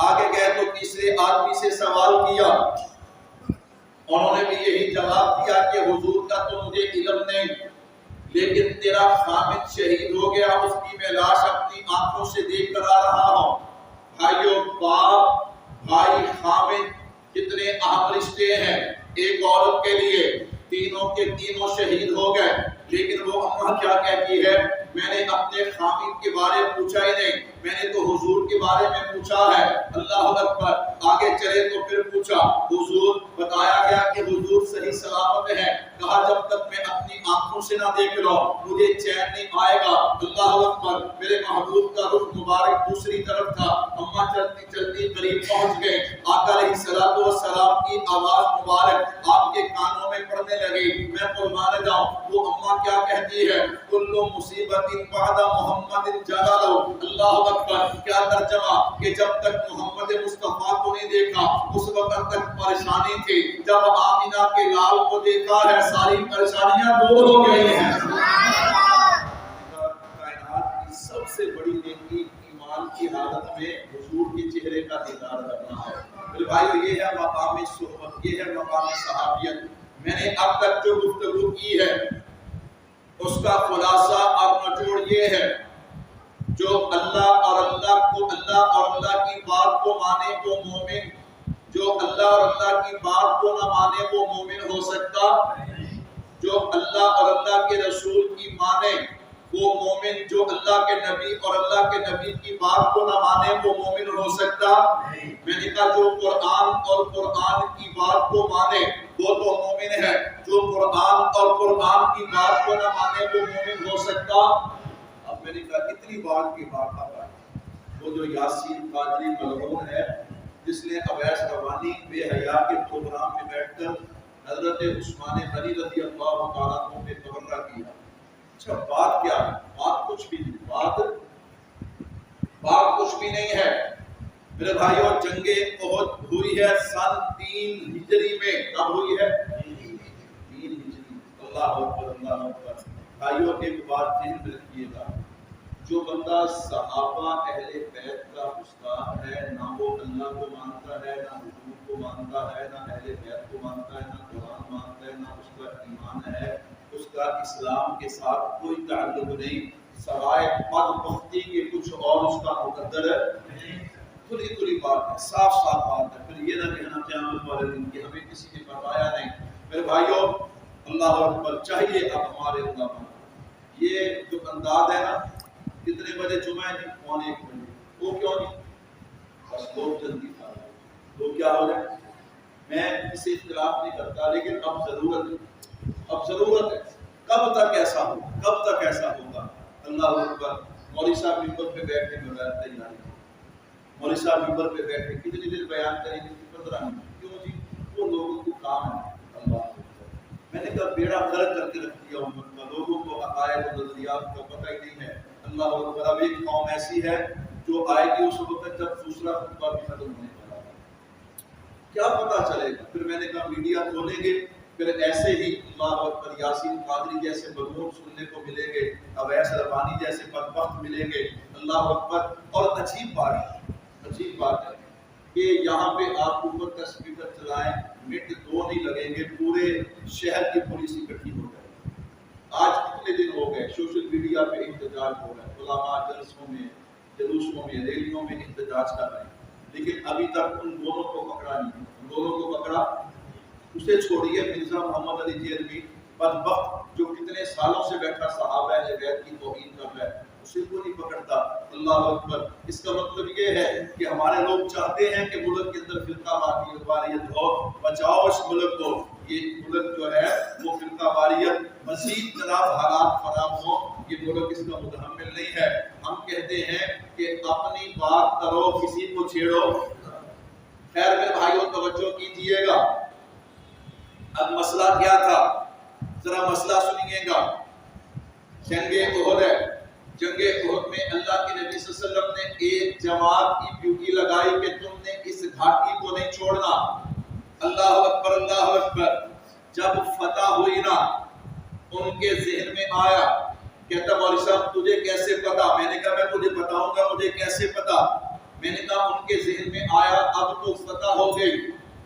آگے گئے تو تیسرے آدمی سے سوال کیا، انہوں نے بھی یہی جواب دیا کہ حضور کا تو مجھے علم نہیں، لیکن تیرا خامد شہید ہو گیا، اس کی میں لاش اپنی آنکھوں سے دیکھ کر آ رہا ہوں. بھائیو، باپ بھائی خامد کتنے اہم رشتے ہیں ایک عورت کے لیے. تینوں کے تینوں شہید ہو گئے، لیکن وہ اماں کیا کہتی ہے میں نے اپنے خامد کے بارے میں پوچھا ہی نہیں، میں نے تو حضور کے بارے میں پوچھا ہے. اللہ اکبر. آگے چلے تو پھر پوچھا حضور، بتایا گیا کہ حضور صحیح سلامت ہے. کہا جب تک میں اپنی آنکھوں سے نہ دیکھ لوں مجھے چین نہیں آئے گا. اللہ اکبر. میرے محبوب کا رخ مبارک دوسری طرف تھا. اماں چلتی چلتی قریب پہنچ گئے. آقا علیہ الصلوۃ والسلام کی آواز مبارک آپ کے کانوں میں پڑنے لگی. میں قربان جاؤں وہ اماں کیا کہتی ہے کل مصیبت بعد محمد جلال. اللہ اکبر. کیا ترجمہ کہ جب تک محمد مصطفیٰ کو نہیں دیکھا اس وقت تک پریشانی تھی، جب آمینہ کے لال کو دیکھا ہے ساری پریشانیاں دور ہو گئی ہیں. کائنات کی سب سے بڑی نیکی ایمان کی حالت میں حضور کے چہرے کا دیدار کرنا ہے. میرے بھائیو، یہ ہے مقام صحبت، یہ ہے مقام صحابیت. میں نے اب تک جو گفتگو کی ہے اس کا خلاصہ اور نچوڑ یہ ہے جو اللہ اور اللہ کی بات کو مانے وہ مومن، جو اللہ اور اللہ کی بات کو نہ مانے وہ مومن ہو سکتا. جو اللہ اور اللہ کے رسول کی مانے وہ مومن، جو اللہ کے نبی اور اللہ کے نبی کی بات کو نہ مانے وہ مومن ہو سکتا. میں نے کہا جو قرآن اور قرآن کی بات کو مانے وہ تو مومن ہے، جو قرآن اور قرآن کی بات کو نہ مانے وہ مومن ہو سکتا. اب میں نے کہا اتنی بات کی بات آ رہا وہ جو یاسین قادری ملعون ہے جس نے اویس روانی بے حیا کے پروگرام میں بیٹھ کر حضرت عثمان غنی رضی اللہ تعالیٰ عنہ پہ تبرہ کیا. اچھا بات کیا ہے؟ بات کچھ بھی نہیں، بات کچھ بھی نہیں ہے. میرے بھائیوں، جنگ احد ہوئی ہے سن 3 ہجری میں. کب ہوئی ہے؟ 3 ہجری. اللہ اکبر اللہ اکبر. بھائیوں ایک بات ذہن میں رکھیے گا، جو بندہ صحابہ اہل بیت کا گستاخ ہے، نہ وہ اللہ کو مانتا ہے، نہ حضور کو مانتا ہے، نہ اہل بیت کو مانتا ہے، نہ قرآن مانتا ہے، نہ اس کا ایمان ہے، اس کا اسلام کے ساتھ کوئی تعلق نہیں سوائے بدبختی کے کچھ اور اس کا مقدر ہے. کھلی بات ہے، صاف بات ہے. پھر یہ نہ کہنا قیامت والے دن کی ہمیں کسی نے بتایا نہیں. میرے بھائیوں اللہ اکبر. چاہیے اب ہمارے علماء یہ جو انداز ہے نا کتنے بجے جمعہ ہے؟ 1:15 بجے. وہ کیوں نہیں؟ بس لوگ جلدی کھا رہے ہیں. لوگ کیا ہو رہے ہیں؟ میں کسی اختلاف نہیں کرتا، لیکن اب ضرورت ہے. کب تک ایسا ہوگا؟ کب تک ایسا ہوگا؟ اللہ اکبر. مولوی صاحب ممبر پہ بیٹھے بغیر تیاری، مولوی صاحب ممبر پہ بیٹھے کتنی دیر بیان کریں گے؟ 15 منٹ. کیوں جی؟ وہ لوگوں کو کام ہے. اللہ میں نے کہا بیڑا غرق کر کے رکھ دیا امت کا، لوگوں کو عقائد و نظریات کا پتہ ہی نہیں ہے. اللہ اکبر. اب ایک قوم ایسی ہے جو آئے گی اس وقت جب دوسرا خطبہ بھی ختم ہونے والا ہے، کیا پتہ چلے گا؟ پھر میں نے کہا میڈیا کھولیں گے پھر ایسے ہی اللہ اکبر یاسین قادری جیسے مضمون سننے کو ملیں گے، اویس ربانی جیسے بدبخت ملیں گے، اللہ اکبر۔ اور عجیب بات ہے کہ یہاں پہ آپ اوپر کا اسپیکر چلائیں، منٹ 2 نہیں لگیں گے، پورے شہر کی پولیس اکٹھی ہو جائے۔ آج کتنے دن ہو گئے سوشل میڈیا پہ احتجاج ہو رہا ہے، علماء جلسوں میں، جلوسوں میں، ریلیوں میں احتجاج کر رہے ہیں، لیکن ابھی تک ان دونوں کو پکڑا نہیں، ان دونوں کو پکڑا۔ اسے چھوڑیے مرزا محمد علی جیلوی بدبخت جو کتنے سالوں سے بیٹھا صحابہ اہل بیت کی توہین کر رہا ہے، اسے کو نہیں پکڑتا۔ اللہ اکبر۔ اس کا مطلب یہ ہے کہ ہمارے لوگ چاہتے ہیں کہ ملک کے اندر فرقہ واریت ہو، بچاؤ اس ملک کو۔ یہ ملک جو ہے وہ فرقہ واریت مزید جناب حالات خراب ہو، یہ ملک اس کا متحمل نہیں ہے۔ ہم کہتے ہیں کہ اپنی بات کرو، کسی کو چھیڑو۔ خیر میرے بھائیوں توجہ کیجیے گا، اب مسئلہ کیا تھا، ذرا مسئلہ سنیے گا۔ جنگ احد ہے، جنگ احد میں اللہ کے نبی صلی اللہ علیہ وسلم نے ایک جماعت کی ڈیوٹی لگائی کہ تم نے اس گھاٹی کو نہیں چھوڑنا۔ اللہ اکبر، اللہ اکبر۔ جب فتح ہوئی نا، ان کے ذہن میں آیا، کہتا مولوی صاحب تجھے کیسے پتا؟ میں نے کہا میں تجھے بتاؤں گا مجھے کیسے پتا۔ میں نے کہا ان کے ذہن میں آیا اب تو فتح ہو گئی،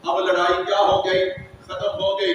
اب لڑائی کیا ہو گئی، ختم ہو گئی،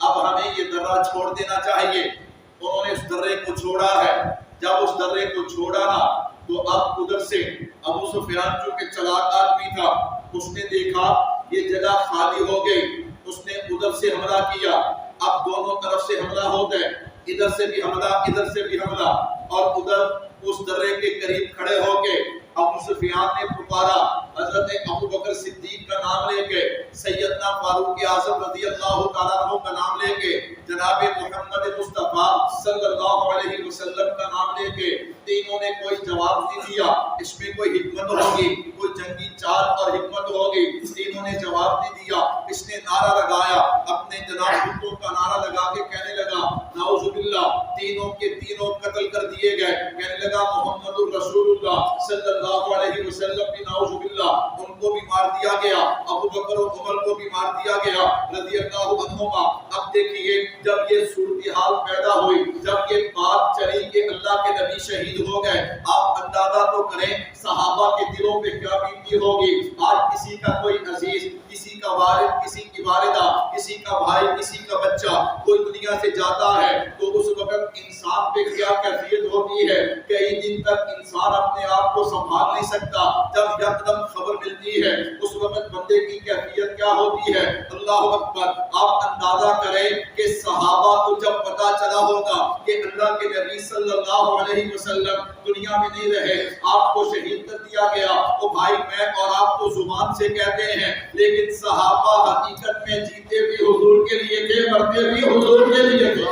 اب ہمیں یہ درہ چھوڑ دینا چاہیے۔ انہوں نے اس درے کو چھوڑا ہے۔ جب اس درے کو چھوڑا نا تو اب ادھر سے ابو سفیان چونکہ چلاک آدمی تھا، اس نے دیکھا یہ جگہ خالی ہو گئی، اس نے ادھر سے حملہ کیا۔ اب دونوں طرف سے حملہ ہو گئے، ادھر سے بھی حملہ، ادھر سے بھی حملہ، اور ادھر اس درے کے قریب کھڑے ہو کے ابو سفیان نے پکارا حضرت ابو بکر صدیق کا نام لے کے، سیدنا فاروق اعظم رضی اللہ تعالیٰ عنہ کا نام لے کے، جناب محمد مصطفیٰ صلی اللہ علیہ وسلم کا نام لے کے، تینوں نے کوئی جواب نہیں دیا۔ اس میں کوئی حکمت ہوگی، کوئی جنگی چال اور حکمت ہوگی، تینوں نے جواب نہیں دیا۔ اس نے نعرہ لگایا، اپنے جناب بتوں کا نعرہ لگا کے کہنے لگا نعوذ باللہ، تینوں کے تینوں قتل کر دیے گئے۔ کہنے لگا محمد الرسول اللہ صلی اللہ علیہ وسلم بھی نعوذ باللہ، ان کو بھی مار دیا گیا، ابو بکر و عمر کو بھی مار دیا گیا رضی اللہ عنہما۔ اب دیکھیے جب یہ صورتحال پیدا ہوئی، جب یہ بات چلی کہ اللہ کے نبی شہید ہو گئے، آپ اندازہ تو کریں صحابہ کے دلوں پہ کیا بیتی ہوگی۔ آج کسی کا کوئی عزیز، کسی کا والد، کسی کی والدہ، کسی کا بھائی، کسی کا بچہ کوئی دنیا سے جاتا ہے تو اس وقت انسان پہ کیا کیفیت ہوتی ہے، کئی دن تک انسان اپنے آپ کو سنبھال نہیں سکتا۔ جب یکدم خبر ملتی ہے اس وقت بندے کی کیفیت کیا ہوتی ہے۔ اللہ اکبر۔ آپ اندازہ کریں کہ صحابہ کو جب پتا چلا ہوگا کہ اللہ کے نبی صلی اللہ علیہ وسلم دنیا میں نہیں رہے، آپ کو شہید کر دیا گیا، تو بھائی میں اور آپ تو زبان سے کہتے ہیں، لیکن صحابہ حقیقت میں جیتے بھی حضور کے لیے تھے، مرتے بھی حضور کے لیے تھے۔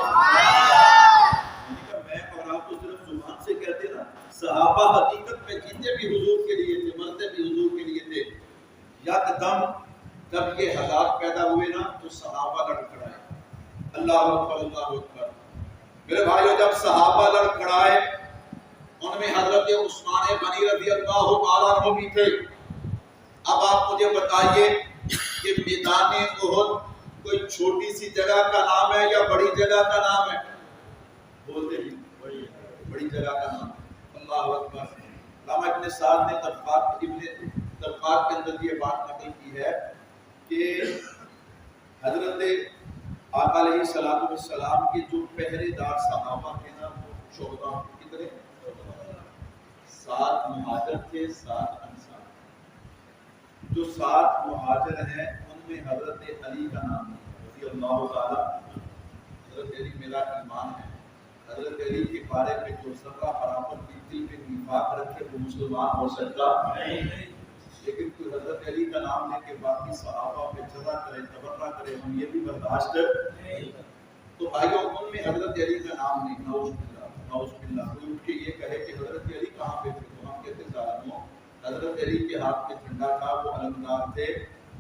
میں اور آپ تو صرف زبان سے کہتے نا، صحابہ حقیقت میں جیتے بھی حضور کے لیے تھے، مرتے بھی حضور کے لیے تھے۔ یکدم جب یہ حالات پیدا ہوئے نا تو صحابہ لڑ کھڑائے۔ اللہ اکبر، اللہ اکبر۔ میرے بھائیو جب صحابہ لڑ کھڑائے، ان میں حضرت عثمان غنی رضی اللہ تعالیٰ عنہ بھی تھے۔ اب آپ مجھے بتائیے کہ میدان احد کوئی چھوٹی سی جگہ کا نام ہے یا بڑی جگہ کا نام ہے؟ بولتے ہی بڑی جگہ کا نام۔ اللہ اکبر۔ علامہ ابن سعد نے طبقات کے اندر یہ بات نقل کی ہے کہ حضرت آقا علیہ السلام کے جو پہرے دار صحابہ تھے نا، وہ شعبہ کتنے؟ 7 مہاجر تھے، 7 انصار۔ جو 7 مہاجر ہیں ان میں حضرت علی کا نام ہے رضی اللہ تعالیٰ۔ حضرت علی میرا ایمان ہے، حضرت علی کے بارے میں جو ذرہ برابر بھی دل میں نفاق رکھے وہ مسلمان ہو سکتا نہیں۔ لیکن کوئی حضرت علی کا نام لے کے باقی صحابہ پہ جزا کرے، تبرہ کرے، ہم یہ بھی برداشت نہیں۔ تو بھائیوں ان میں حضرت علی کا نام نہیں، نعوذ باللہ، نعوذ باللہ۔ کوئی اٹھ کے یہ کہے کہ حضرت علی کہاں پہ تھے، تو ہم کہتے ظالموں، حضرت علی کے ہاتھ میں جھنڈا تھا، وہ علمدار تھے،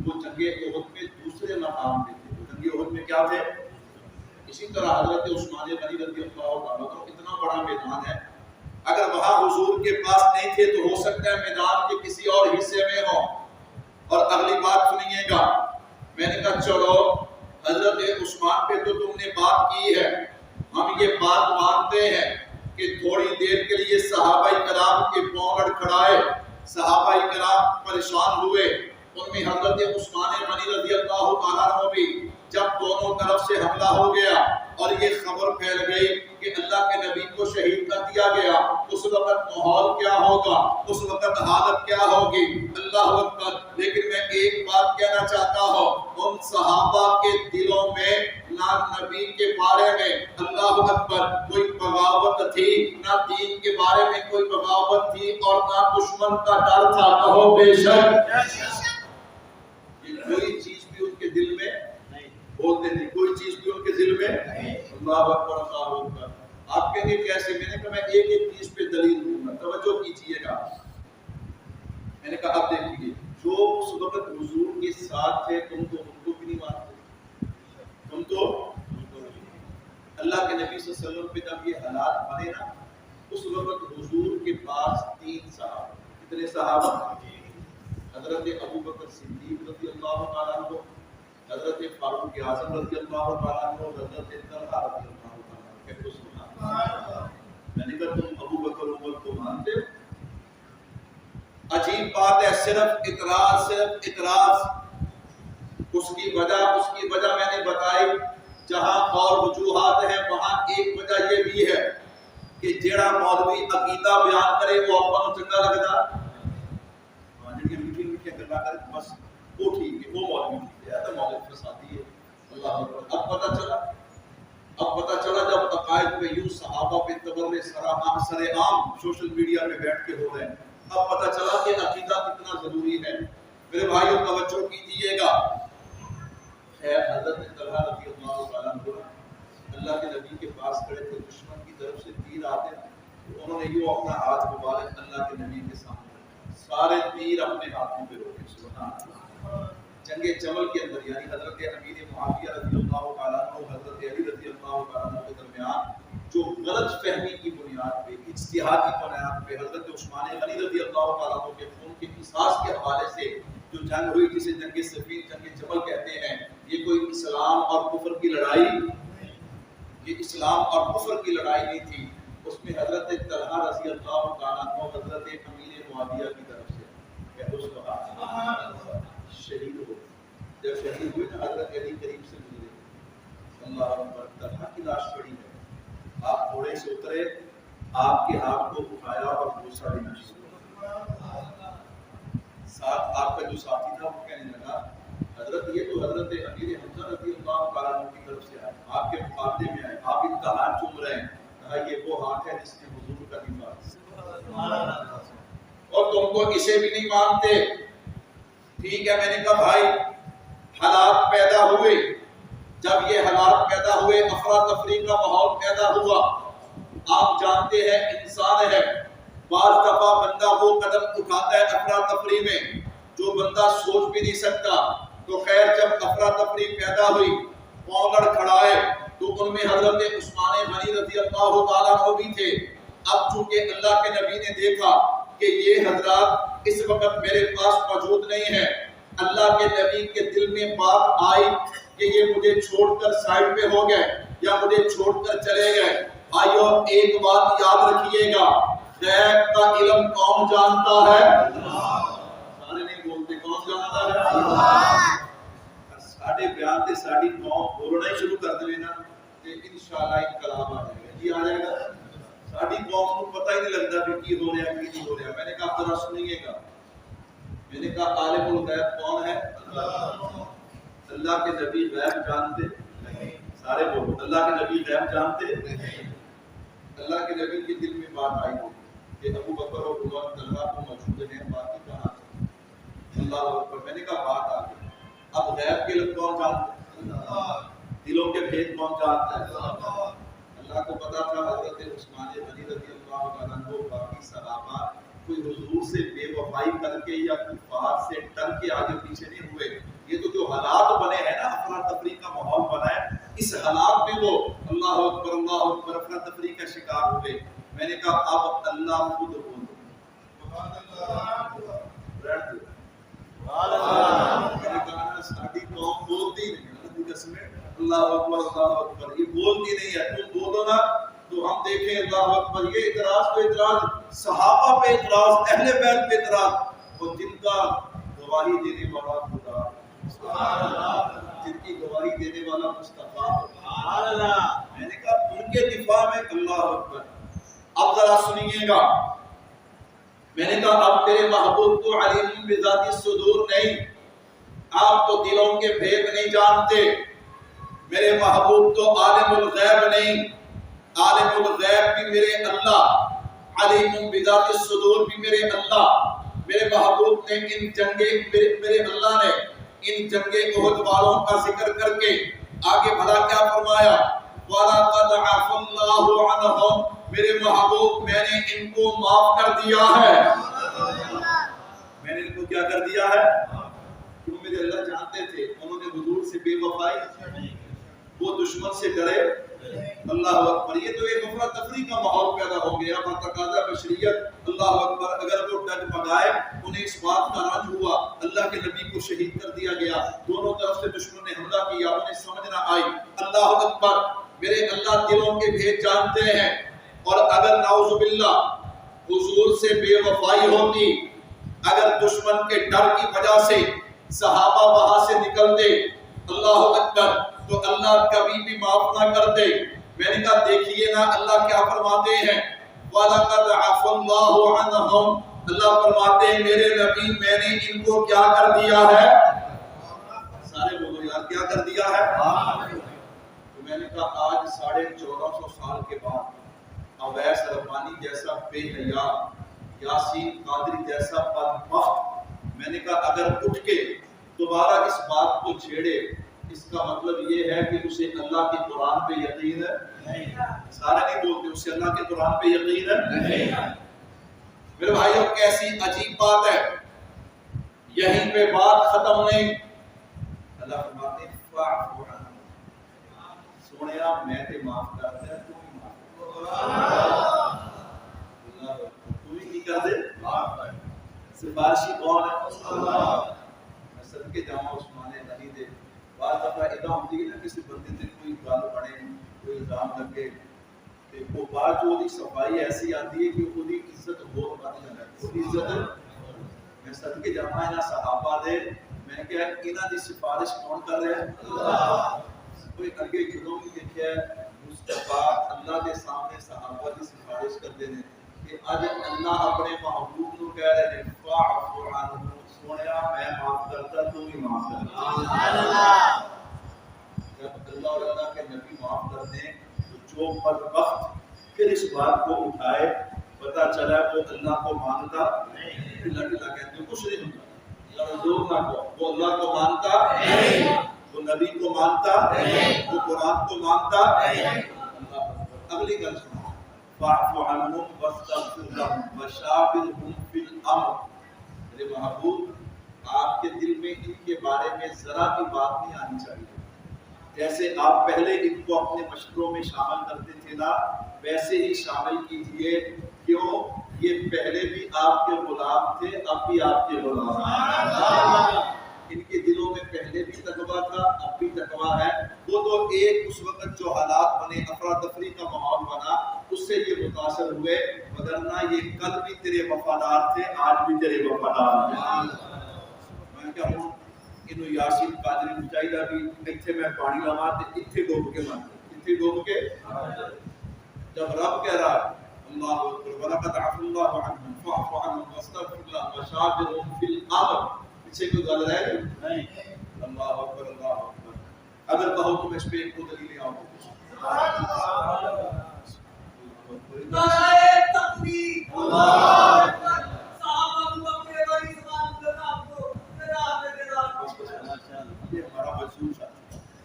وہ جنگ احد میں دوسرے مقام پہ تھے، وہ جنگ احد میں کیا تھے؟ اسی طرح حضرت عثمان غنی رضی اللہ تعالیٰ عنہ، اتنا بڑا میدان ہے، اگر وہاں حضور کے پاس نہیں تھے تو ہو سکتا ہے میدان کے کسی اور حصے میں ہو۔ اور اگلی بات سنیے گا، میں نے کہا چلو حضرت عثمان پہ تو تم نے بات کی ہے، ہم یہ بات مانتے ہیں کہ تھوڑی دیر کے لیے صحابہ کرام کے پاؤں لڑکھڑائے، صحابہ کرام پریشان ہوئے، ان میں حضرت عثمان غنی رضی اللہ تعالیٰ عنہ بھی، جب دونوں طرف سے حملہ ہو گیا اور یہ خبر پھیل گئی کہ اللہ کے نبی کو شہید کر دیا گیا، اس وقت ماحول کیا ہوگا، اس وقت حالت کیا ہوگی، اللہ اکبر۔ لیکن میں ایک بات کہنا چاہتا ہوں، ان صحابہ کے دلوں میں نہ نبی کے بارے میں اللہ اکبر کوئی بغاوت تھی، نہ دین کے بارے میں کوئی بغاوت تھی، اور نہ دشمن کا ڈر تھا، کہو بے شک۔ کوئی چیز بھی ان کے دل میں بولتے نہیں، کوئی چیز بھی ان کے دل میں اللہ اکبر اللہ اکبر۔ آپ کہیں گے کیسے؟ میں نے کہا میں ایک ایک چیز پہ دلیل دوں گا، توجہ کیجیے گا۔ میں نے کہا اب دیکھیے، جو اس وقت حضور کے ساتھ تھے تم تو ان کو بھی نہیں مانتے، تم تو اللہ کے نبی صلی اللہ علیہ وسلم پہ جب یہ حالات بنے نا، اس وقت حضور کے پاس 3 صحابہ، کتنے صحابہ؟ حضرت ابو بکر صدیق رضی اللہ تعالیٰ عنہ، حضرت فاروق اعظم رضی اللہ تعالیٰ عنہ، حضرت طلحہ رضی اللہ تعالیٰ عنہ۔ کہتے ہو سبحان اللہ۔ میں نے کہا تم ابو بکر عمر کو مانتے ہو؟ عجیب بات ہے، صرف اعتراض۔ اس کی وجہ میں نے بتائی، جہاں اور وجوہات ہیں وہاں ایک وجہ یہ بھی ہے کہ جیڑا مولوی عقیدہ بیان کرے وہ اپنا چنگا لگتا، بس وہ ٹھیک ہے، وہ مولوی ٹھیک ہے، تو مولوی فسادی ہے۔ اللہ اکبر۔ اب پتہ چلا جب عقائد پہ یوں صحابہ پہ تبرے سر عام سوشل میڈیا پہ بیٹھ کے ہو رہے ہیں، اب پتہ چلا کہ عقیدہ کتنا ضروری ہے۔ میرے بھائیوں توجہ کیجیے گا۔ حضرت طلحہ رضی اللہ تعالیٰ عنہ اللہ کے نبی کے پاس کھڑے تھے، دشمن کی طرف سے تیر آتے تو انہوں نے یوں اپنا ہاتھ مبارک اللہ کے نبی کے سامنے، سارے تیر اپنے ہاتھوں پہ روکے، سبحان اللہ۔ جنگ جمل کے اندر یعنی حضرت امیر معاویہ رضی اللہ تعالیٰ عنہ، حضرت علی رضی اللہ تعالیٰ عنہ کے درمیان جو غلط فہمی کی بنیاد پہ، اجتہادی بنیاد پہ حضرت عثمان غنی رضی اللہ تعالیٰ عنہ کے خون کے قصاص کے حوالے سے جو جنگ ہوئی، جسے جنگ صفین، جنگ جمل کہتے ہیں، یہ کوئی اسلام اور کفر کی لڑائی، یہ اسلام اور کفر کی لڑائی نہیں تھی۔ اس میں حضرت طلحہ رضی اللہ تعالیٰ عنہ حضرت امیر معاویہ کی طرف سے شہید ہو، جب شہید ہوئے نا حضرت علی قریب سے گزرے، اللہ اکبر، طلحہ کی لاش پڑی ہے، آپ گھوڑے سے اترے، آپ کے ہاتھ کو اٹھایا اور بوسہ دینا شروع، ساتھ آپ کا جو ساتھی تھا وہ کہنے لگا حضرت یہ تو حضرت امیر حمزہ رضی اللہ تعالیٰ عنہ کی طرف سے آئے، آپ کے مقابلے میں آئے، آپ ان کا ہاتھ چوم رہے ہیں، کہا یہ وہ ہاتھ ہے جس نے حضور کا دفاع، اور تم کو اسے بھی نہیں مانتے۔ ٹھیک ہے، میں نے کہا بھائی حالات پیدا ہوئے، جب یہ حالات پیدا ہوئے افراتفری کا ماحول پیدا ہوا، آپ جانتے ہیں انسان ہے، بعض دفعہ بندہ وہ قدم اٹھاتا ہے افراتفری میں جو بندہ سوچ بھی نہیں سکتا۔ تو خیر جب افراتفری پیدا ہوئی، پاؤں لڑکھڑائے، تو ان میں حضرت عثمان غنی رضی اللہ تعالیٰ عنہ بھی تھے۔ اب چونکہ اللہ کے نبی نے دیکھا کہ یہ حضرات اس وقت میرے پاس موجود نہیں ہے، اللہ کے نبی کے دل میں بات آئی کہ یہ مجھے چھوڑ کر سائڈ پہ ہو گئے یا مجھے چھوڑ کر چلے گئے۔ آئیو ایک بات یاد رکھیے گا، غیب کا علم کون جانتا ہے؟ سارے نہیں بولتے، کون جانتا ہے؟ ساڑھے بیان تے ساڑھی قوم بولنا ہی شروع کر دے نا کہ انشاءاللہ انقلاب آ جائے گا، جی آ جائے گا۔ ساڑھی قوم کو پتہ ہی نہیں لگتا کہ کی ہو رہا ہے کی نہیں ہو رہا۔ میں نے کہا ذرا سنیے گا، میں نے کہا عالم الغیب کون ہے؟ اللہ کے نبی غیب جانتے نہیں، سارے بولو اللہ کے نبی غیب جانتے نہیں۔ اللہ کے نبی کے دل میں بات آئی کہ ابو بکر اور عمر طلحہ تو موجود ہیں، باقی کہاں؟ اللہ اکبر۔ میں نے کہا بات آ گئی، اب غیب کے علم کون جانتے ہیں؟ دلوں کے بھید کون جانتا ہے؟ اللہ کو پتا تھا حضرت عثمان غنی رضی اللہ تعالیٰ عنہ باقی صحابہ کوئی حضور سے بے وفائی کر کے یا کفار سے ڈر کے آگے پیچھے نہیں ہوئے۔ یہ تو جو حالات بنے ہیں نا، افراتفری کا ماحول بنا ہے، اس حالات میں وہ اللہ اکبر افراتفری کا شکار ہوئے۔ میں نے کہا اب اللہ خود بولو، میں نے کہا ساڑھی قوم بولتی نہیں، اللہ اکبر یہ بولتی نہیں ہے، تم بولو نا تو ہم دیکھیں اللہ اکبر. یہ اعتراض تو اعتراض صحابہ پہ اعتراض، اہل بیت پہ اعتراض، اور جن کا گواہی دینے والا خدا، جن کی گواہی دینے والا مصطفیٰ، میں نے کہا ان کے دفاع میں اللہ اکبر. اب ذرا سنیے گا، میں نے کہا اب تیرے محبوب تو علیم بذات الصدور نہیں، آپ تو دلوں کے بھید نہیں جانتے. میرے محبوب تو عالم الغیب نہیں، عالم الغیب بھی میرے اللہ، علیم بذات الصدور بھی میرے اللہ. میرے محبوب نے ان جنگے میرے اللہ نے ان جنگے احد والوں کا ذکر کر کے آگے بھلا کیا فرمایا؟ وَلَقَدْ عَفَا اللَّهُ عَنْهُمْ، میرے محبوب میں نے ان کو معاف کر دیا ہے. میں نے ان کو کیا کر دیا ہے؟ کیوں میرے اللہ جانتے تھے انہوں نے حضور سے بے وفائی، وہ دشمن سے ڈرے. اللہ اکبر. یہ تو ایک افراتفری کا ماحول پیدا ہو گیا بتقاضا بشریت. اللہ اکبر. اگر وہ ڈگمگائے، انہیں اس بات کا رنج ہوا اللہ کے نبی کو شہید کر دیا گیا، دونوں طرف سے دشمن نے حملہ کیا، انہیں سمجھ نہ آئی. اللہ اکبر. میرے اللہ دلوں کے بھید جانتے ہیں. اور اگر نعوذ باللہ حضور سے بے وفائی ہوتی، اگر دشمن کے ڈر کی وجہ سے صحابہ وہاں سے نکلتے، اللہ اکبر، تو اللہ کبھی بھی معاف نہ کرتے. میں نے کہا دیکھیے نا اللہ کیا فرماتے ہیں، وَلَقَدْ عَفَا اللَّهُ عَنْهُمْ. اللہ فرماتے ہیں میرے نبی میں نے ان کو کیا کر دیا ہے؟ سارے بولو یار کیا کر دیا ہے؟ تو میں نے کہا آج 1450 سال کے بعد اویس ربانی جیسا بے حیا، یاسین قادری جیسا بدبخت، میں نے کہا اگر اٹھ کے دوبارہ اس بات کو چھیڑے، اس کا مطلب یہ ہے کہ اسے اللہ کے قرآن پہ یقین ہے. سارے نہیں بولتے اسے اللہ کے قرآن پہ یقین ہے. میرے بھائیوں کیسی عجیب بات ہے، یہیں پہ بات ختم نہیں. اللہ فرماتے ہیں فاعف عنہم، سونیا میں تے معاف کرتا ہے، تو بھی معاف کر. تو بھی کر دے معاف کر. سفارشی کون ہے؟ اللہ. میں صدقے جاؤں عثمان غنی دے بعض دفعہ ادا ہوتی ہے نا کسی بندے سے کوئی گل بنے، کوئی الزام لگے، وہ بات جو صفائی ایسی آتی ہے کہ وہی عزت ہو بن جائے. وہی عزت میں صدقے جاؤں انہاں صحابہ دے، میں کہا انہاں دی سفارش کون کر رہے ہیں؟ اللہ. کوئی اگے جدوں بھی دیکھا ہے مصطفیٰ اللہ دے سامنے صحابہ دی سفارش کرتے ہیں کہ اج اللہ اپنے محبوب کو کہہ رہے ہیں فاعف عنہم، سونیا میں معاف کرتا تو بھی معاف کرتا. جب اللہ اور اللہ کے نبی معاف کرتے ہیں تو جو بدبخت پھر اس بات کو اٹھائے، پتہ چلا وہ اللہ کو مانتا نہیں. ڈھلا ڈھلا کہتے ہیں کچھ نہیں ہوتا، زور نہ کو، وہ اللہ کو مانتا نہیں، وہ نبی کو مانتا نہیں، وہ قرآن کو مانتا نہیں. اگلی گل سنو، فاعف عنہم واستغفر لہم وشاورہم فی الامر. میرے محبوب آپ کے دل میں ان کے بارے میں ذرا بھی بات نہیں آنی چاہیے. جیسے آپ پہلے ان کو اپنے مشوروں میں شامل کرتے تھے نا، ویسے ہی شامل کیجئے. کیوں؟ یہ پہلے بھی آپ کے غلام تھے، اب بھی آپ کے غلام ہیں. ان کے دلوں میں پہلے بھی تقویٰ تھا، اب بھی تقویٰ ہے. وہ تو ایک اس وقت جو حالات بنے، افراتفری کا ماحول بنا، اس سے یہ متاثر ہوئے، وگرنہ یہ کل بھی تیرے وفادار تھے، آج بھی تیرے وفادار ہیں. میں کیا ہوں انہوں یاسین قادری مجاہدہ بھی اتھے میں پانی لما تے اتھے ڈوب کے مانتے، اتھے ڈوب کے. جب رب کہہ رہا اللہ اکبر وَلَقَدْ عَفَا اللَّهُ عَنْهُمْ فَاعْفُ عَنْهُمْ وَاسْتَغْفِرْ لَهُمْ وَشَاوِرْهُمْ فِي الْأَمْرِ، پیچھے کوئی گل رہ گئی نہیں. اللہ اکبر اللہ اکبر. اگر کہو تو میں اس پہ ایک دو دلیلیں آؤں نعرہ تکبیر، اللہ اکبر. صحابہ کو اپنے بھائی سلام کرنا آپ کو میرا یہ ہمارا مجذوب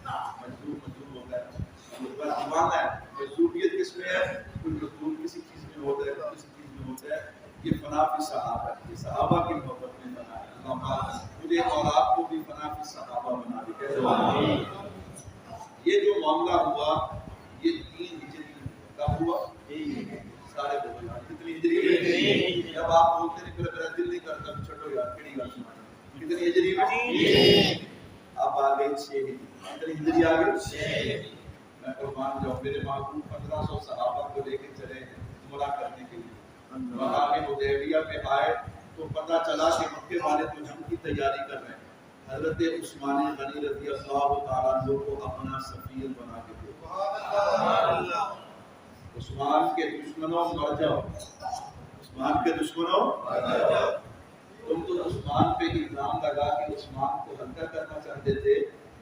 تھا، مجذوب ہو گیا. دیوان ہے مجذوبیت کس میں ہے؟ کوئی مجذوب کسی چیز میں ہوتا ہے، کسی چیز میں ہوتا ہے. یہ فنا فی صحابہ ہے، یہ صحابہ کی محبت میں بنا ہے. اللہ مجھے اور آپ کو بھی فنا فی صحابہ بنا دے. یہ جو معاملہ ہوا یہ 3 ہجری کب ہوا؟ سارے بولو یار کتنی ہجری؟ جب آپ بولتے ہیں پھر میرا دل نہیں کرتا چھوڑو یار کیڑی گل سنا. کتنی ہجری میں؟ اب آ گئی 6 ہجری. اتنی ہجری آ گئی. میں قربان جاؤں، میرے محبوب 1500 صحابہ کو لے کے چلے عمرہ کرنے کے لیے. وہاں کے حدیبیہ پہ آئے تو پتہ چلا کہ مکے والے تو جنگ کی تیاری کر رہے ہیں. حضرت عثمان غنی رضی اللہ تعالیٰ عنہ کو اپنا سفیر بنا کے دیا. عثمان کے دشمنوں مر جاؤ، عثمان کے دشمنوں مر جاؤ. تم تو عثمان پہ الزام لگا کے عثمان کو ہلکا کرنا چاہتے تھے.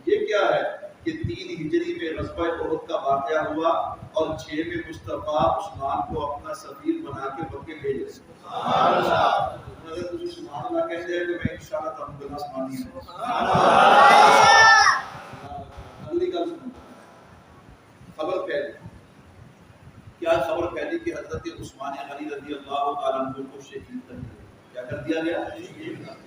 یہ کیا ہے کہ 3 ہجری میں غزوہ احد کا واقعہ ہوا اور 6 میں مصطفیٰ عثمان کو اپنا سفیر بنا کے مکے بھیجے. سبحان اللہ. اگر تم سبحان اللہ کہتے ہیں تو میں انشاءاللہ تم کو آسمانی ہے. سبحان اللہ. اگلی گل سنو. خبر پھیلی. کیا خبر پھیلی کہ حضرت عثمان غنی رضی اللہ تعالیٰ عنہ کو شہید کر دیا. کیا کر دیا گیا؟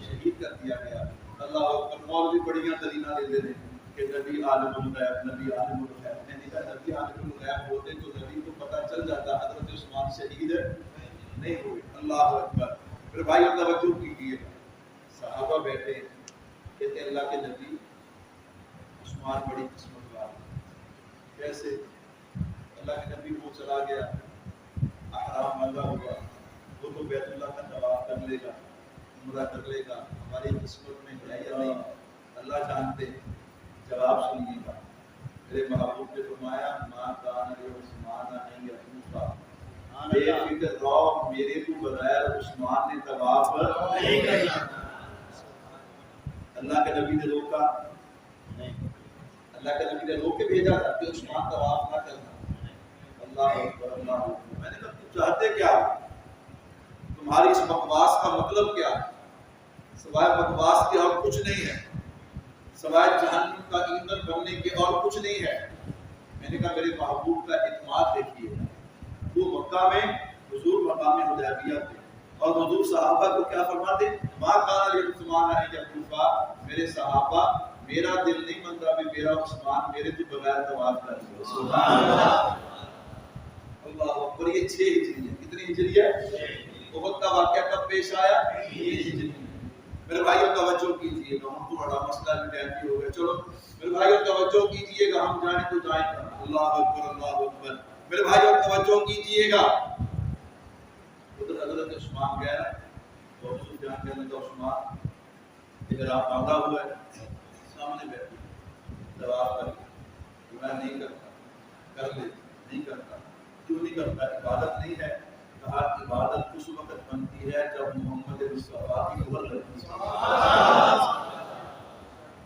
شہید کر دیا گیا. اللہ اکبر. مولوی بڑیاں دلیلاں دیتے ہیں کہ نبی عالم الغیب، نبی عالم الغیب. میں نے کہا نبی عالم الغیب ہوتے تو نبی کو پتہ چل جاتا حضرت عثمان شہید نہیں ہوئے. اللہ اکبر. پھر بھائی توجہ کیجیے. صحابہ بیٹھے کہتے ہیں اللہ کے نبی عثمان بڑی قسمت والا. کیسے؟ اللہ کے نبی وہ چلا گیا، احرام ملا ہوا، وہ تو بیت اللہ کا طواف کر لے گا، عمرہ کر لے گا. ہماری قسمت میں ہے یا نہیں اللہ جانتے. جواب سنیے گا. میرے محبوب نے فرمایا ماں کان عثمان نہیں یطوفا. بے فکر رہو، میرے کو بغیر عثمان نے طواف نہیں کرنا. اللہ کے نبی نے روکا نہیں. اللہ کے نبی نے روک کے بھیجا تھا کہ عثمان طواف نہ کرنا. اللہ اکبر. اللہ اکبر. میں نے کہا تم چاہتے کیا؟ تمہاری اس بکواس کا مطلب کیا ہے؟ سوائے بکواس کے اور کچھ نہیں ہے، سوائے جہنم کا ایندھن بننے کے اور کچھ نہیں ہے. میں نے کہا میرے محبوب کا اعتماد دیکھیے. وہ مکہ میں حضور مقام حدیبیہ تھے اور حضور صحابہ کو کیا فرماتے؟ ماں کان عثمان ان یطوفا. میرے صحابہ میرا دل نہیں مانتا بھی میرا عثمان میرے تو بغیر طواف کر لے. سبحان اللہ. اللہ اکبر. یہ 6 ہجری ہے. کتنی ہجری ہے؟ احد کا واقعہ کب پیش آیا؟ 3 ہجری. میرے بھائیوں توجہ کیجیے گا. ہم تو بڑا مسئلہ بھی ٹائم کی ہو گیا. چلو میرے بھائیوں توجہ کیجیے گا. ہم جائیں تو جائیں گا. اللہ اکبر. اللہ اکبر. میرے بھائیوں توجہ کیجیے گا. ادھر حضرت عثمان گیا تو حضور جان کے اندر عثمان ادھر آپ باندھا ہوا ہے سامنے بیٹھے جواب کر میں نہیں کرتا. کر لے. نہیں کرتا. کیوں نہیں کرتا؟ عبادت نہیں ہے. کہا عبادت اس وقت بنتی ہے جب محمد مصطفیٰ کی مہر لگتی ہے.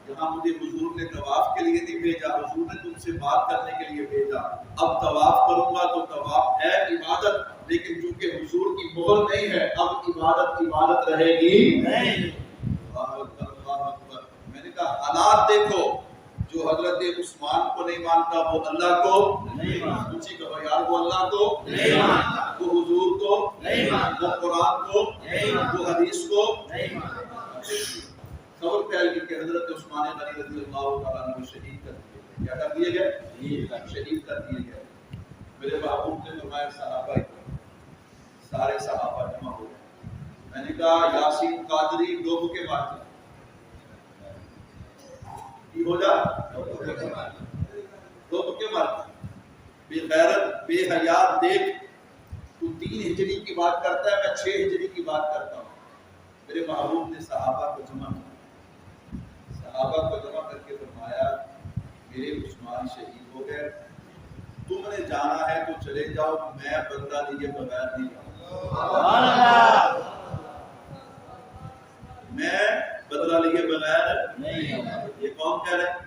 یہاں مجھے حضور نے طواف کے لیے نہیں بھیجا، حضور نے تم سے بات کرنے کے لیے بھیجا. اب طواف کروں گا تو طواف ہے عبادت، لیکن چونکہ حضور کی مہر نہیں ہے اب عبادت عبادت رہے گی نہیں. اللہ اکبر. اللہ اکبر. میں نے کہا حالات دیکھو. جو حضرت عثمان کو نہیں مانتا وہ اللہ کو نہیں مانتا. اونچی کہو یار، وہ اللہ کو نہیں مانتا، وہ حضور کو نہیں مانتا، وہ قرآن کو نہیں مانتا، وہ حدیث کو نہیں مانتا. خبر پھیل گئی کہ حضرت عثمان غنی رضی اللہ تعالیٰ عنہ شہید کر دیے گئے. کیا کر دیے گئے؟ شہید کر دیے گئے. میرے محبوب نے فرمایا صحابہ سارے صحابہ جمع ہو گئے. میں نے کہا یاسین قادری ڈوب کے مار دیا. کی ہو جا ڈوب کے مار دیا. بے غیرت بے حیا. دیکھ تو 3 ہجری کی بات کرتا ہے، میں 6 ہجری کی بات کرتا ہوں. میرے محبوب نے صحابہ کو جمع کر کے فرمایا میرے عثمان شہید ہو گئے. تم نے جانا ہے تو چلے جاؤ، میں بدلہ لیے بغیر نہیں جاؤں. میں بدلہ لیے بغیر نہیں. یہ کون کہہ رہے ہیں؟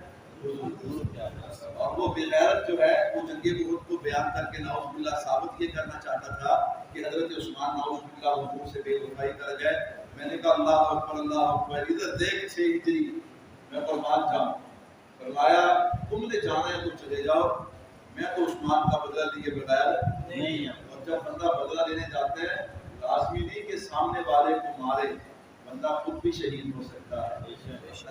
اور وہ بغیرت جو ہے وہ جنگ احد کو بیان کر کے نعوذ باللہ ثابت یہ کرنا چاہتا تھا کہ حضرت عثمان نعوذ باللہ حضور سے بے وفائی کر گئے. میں نے کہا اللہ اکبر. اللہ اکبر. ادھر دیکھ 6 ہجری میں قربان جاؤں. فرمایا تم نے جانا ہے تو چلے جاؤ، میں تو عثمان کا بدلہ لیے بغیر نہیں. اور جب بندہ بدلہ لینے جاتے ہیں لازمی نہیں کہ سامنے والے کو مارے، بندہ خود بھی شہید ہو سکتا ہے.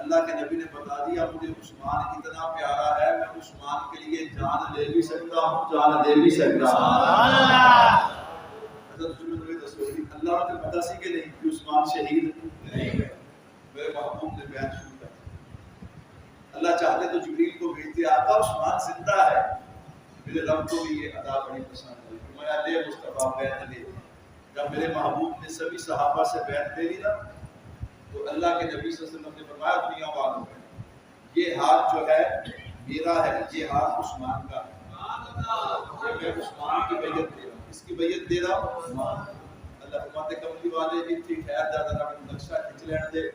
اللہ کے نبی نے بتا دیا مجھے عثمان اتنا پیارا ہے میں عثمان کے لیے جان لے بھی سکتا ہوں، جان دے بھی سکتا ہوں. اللہ نے پتا سی کہ نہیں کہ عثمان شہید نہیں. میرے محبوب نے بیان شروع کر اللہ چاہتے تو جبریل کو بھیجتے، آقا عثمان زندہ ہے۔ میرے رب کو بھی یہ ادا بڑی پسند ہوئی، فرمایا لے مصطفیٰ بیعت لے۔ جب میرے محبوب نے سبھی صحابہ سے بیعت لے لی نا تو اللہ کے نبی صلی اللہ علیہ وسلم نے فرمایا دنیا والوں میں یہ ہاتھ جو ہے میرا ہے، یہ ہاتھ عثمان کا ہے، میں عثمان کی بیعت دے رہا ہوں۔ کس کی بیعت دے رہا ہوں؟ عثمان۔ اللہ فرماتے کملی والے اتنی خیر دادا نے نقشہ کھچ لینے دے،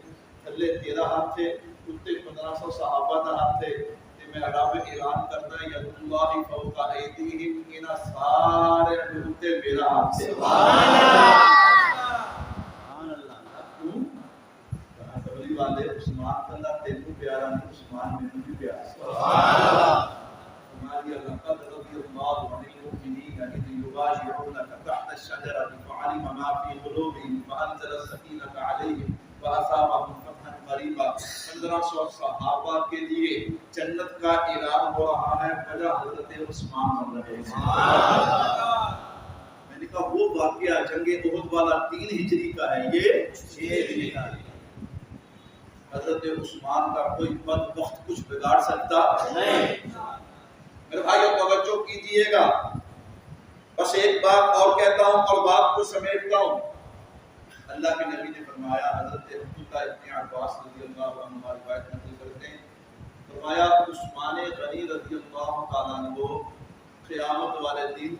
تھلے 13 ہاتھ تھے، اتنے 1500 صحابہ دا ہاتھ تھے، میں عرب اعلان کرنا ہے ید اللہ فوق ایدیہم، انہاں سارے اتنے میرا ہاتھ سے۔ سبحان اللہ۔ کملی والے عثمان اللہ تینوں پیارا نہیں، عثمان میں بھی پیارا۔ سبحان اللہ۔ ہماری لقد رضی اللہ عن المؤمنین اذ یبایعونک تحت الشجرۃ فعلم ما فی قلوبہم فانزل السکینۃ علیہم واصابہم فتحا قریبا۔ 1500 صحابہ کے لیے جنت کا اعلان ہو رہا ہے، وجہ حضرت عثمان بن رہے ہیں۔ میں نے کہا وہ واقعہ جنگ احد والا 3 ہجری کا ہے، یہ 6 ہجری کا ہے۔ حضرت عثمان کا کوئی بد وقت کچھ بگاڑ سکتا نہیں۔ میرے بھائیو توجہ کیجیے گا، بس ایک بات اور کہتا ہوں اور بات کو سمیٹتا ہوں۔ اللہ کے نبی نے فرمایا، حضرت عبداللہ ابن عباس رضی اللہ عنہ روایت نقل کرتے ہیں، فرمایا عثمان غنی رضی اللہ تعالیٰ عنہ قیامت والے دن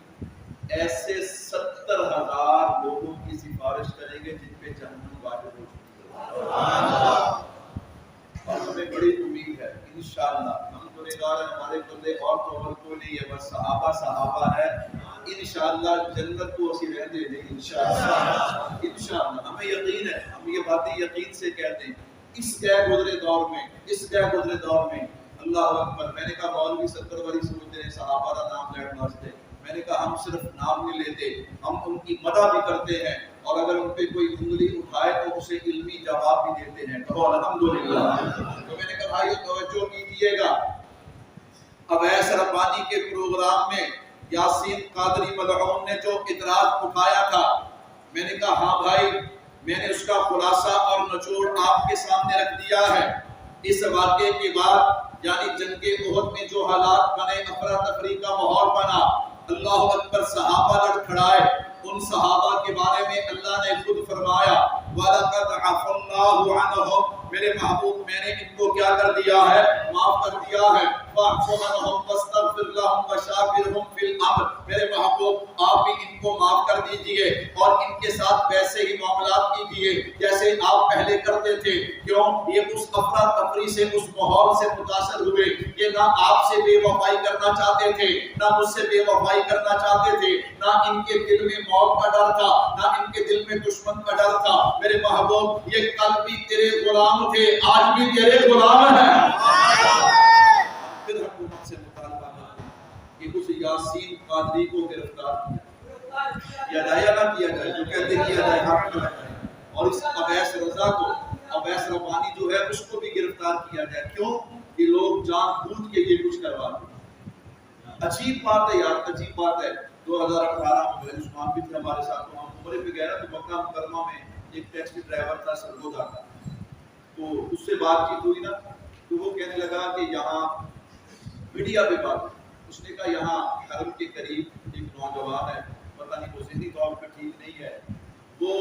ایسے 70,000 لوگوں کی سفارش کریں گے جن پہ جہنم واجب ہو چکی ہے۔ اور ہمیں بڑی امید ہے انشاءاللہ، ہم گنہگار ہیں، ہمارے بندے اور تو اور کوئی نہیں ہے، بس صحابہ ہے۔ انشاءاللہ جنت کو اسی رہ دے دیں انشاءاللہ۔ انشاءاللہ ہمیں یقین ہے، ہم یہ باتیں یقین سے کہتے ہیں۔ اس گئے گزرے دور میں اللہ اکبر، میں نے کہا مولوی 70 واری سمجھتے ہیں صحابہ کا نام لینے واسطے، میں نے کہا ہم صرف نام نہیں لیتے، ہم ان کی مدح بھی کرتے ہیں، اور اگر ان پہ کوئی انگلی اٹھائے تو اسے علمی جواب بھی دیتے ہیں۔ کہو الحمدللہ۔ تو میں نے کہا بھائی توجہ کیجیے گا، اویس ربانی کے پروگرام میں یاسین قادری ملعون نے جو اعتراض اٹھایا تھا، میں نے کہا ہاں بھائی، میں نے اس کا خلاصہ اور نچوڑ آپ کے سامنے رکھ دیا ہے۔ اس واقعے کے بعد یعنی جنگ احد میں جو حالات بنے، افراتفری کا ماحول بنا، اللہ اکبر، صحابہ لڑ کھڑائے، ان صحابہ کے بارے میں اللہ نے خود فرمایا وَلَقَدْ عَفَا اللَّهُ عَنْهُمْ، میرے محبوب میں نے ان کو کیا کر دیا ہے؟ معاف کر دیا ہے۔ فَاعْفُ عَنْهُمْ وَاسْتَغْفِرْ لَهُمْ وَشَاوِرْهُمْ فِي الْأَمْرِ، میرے محبوب آپ بھی ان کو معاف کر دیجئے اور ان کے ساتھ ویسے ہی معاملات کیجئے جیسے آپ پہلے کرتے تھے۔ کیوں؟ یہ اس افراتفری سے، اس ماحول سے متاثر ہوئے، یہ نہ آپ سے بے وفائی کرنا چاہتے تھے، نہ مجھ سے بے وفائی کرنا چاہتے تھے، نہ ان کے دل میں موت کا ڈر تھا، نہ ان کے دل میں دشمن کا ڈر تھا۔ میرے محبوب یہ کل بھی تیرے غلام تھے، آج بھی تیرے غلام ہیں۔ پھر حکومت سے مطالبہ کرتے ہیں کہ اس یاسین قادری کو گرفتار کیا جائے یا نہ کیا جائے، جو کہتے کیا جائے حق کیا جائے، اور اس اویس رضا کو، اویس ربانی جو ہے اس کو بھی گرفتار کیا جائے۔ کیوں؟ یہ لوگ جان بوجھ کے یہ کچھ کرواتے ہیں۔ عجیب بات ہے یار، عجیب بات ہے۔ 2018 میں عثمان بھی تھے ہمارے ساتھ، ہم عمرے پہ گئے نا تو مکہ مکرمہ میں ایک ٹیکسی ڈرائیور تھا سرگودا کا، تو اس سے بات چیت ہوئی نا تو وہ کہنے لگا کہ یہاں میڈیا پہ بات، اس نے کہا یہاں حرم کے قریب ایک نوجوان ہے، پتہ نہیں وہ ذہنی طور پہ ٹھیک نہیں ہے، وہ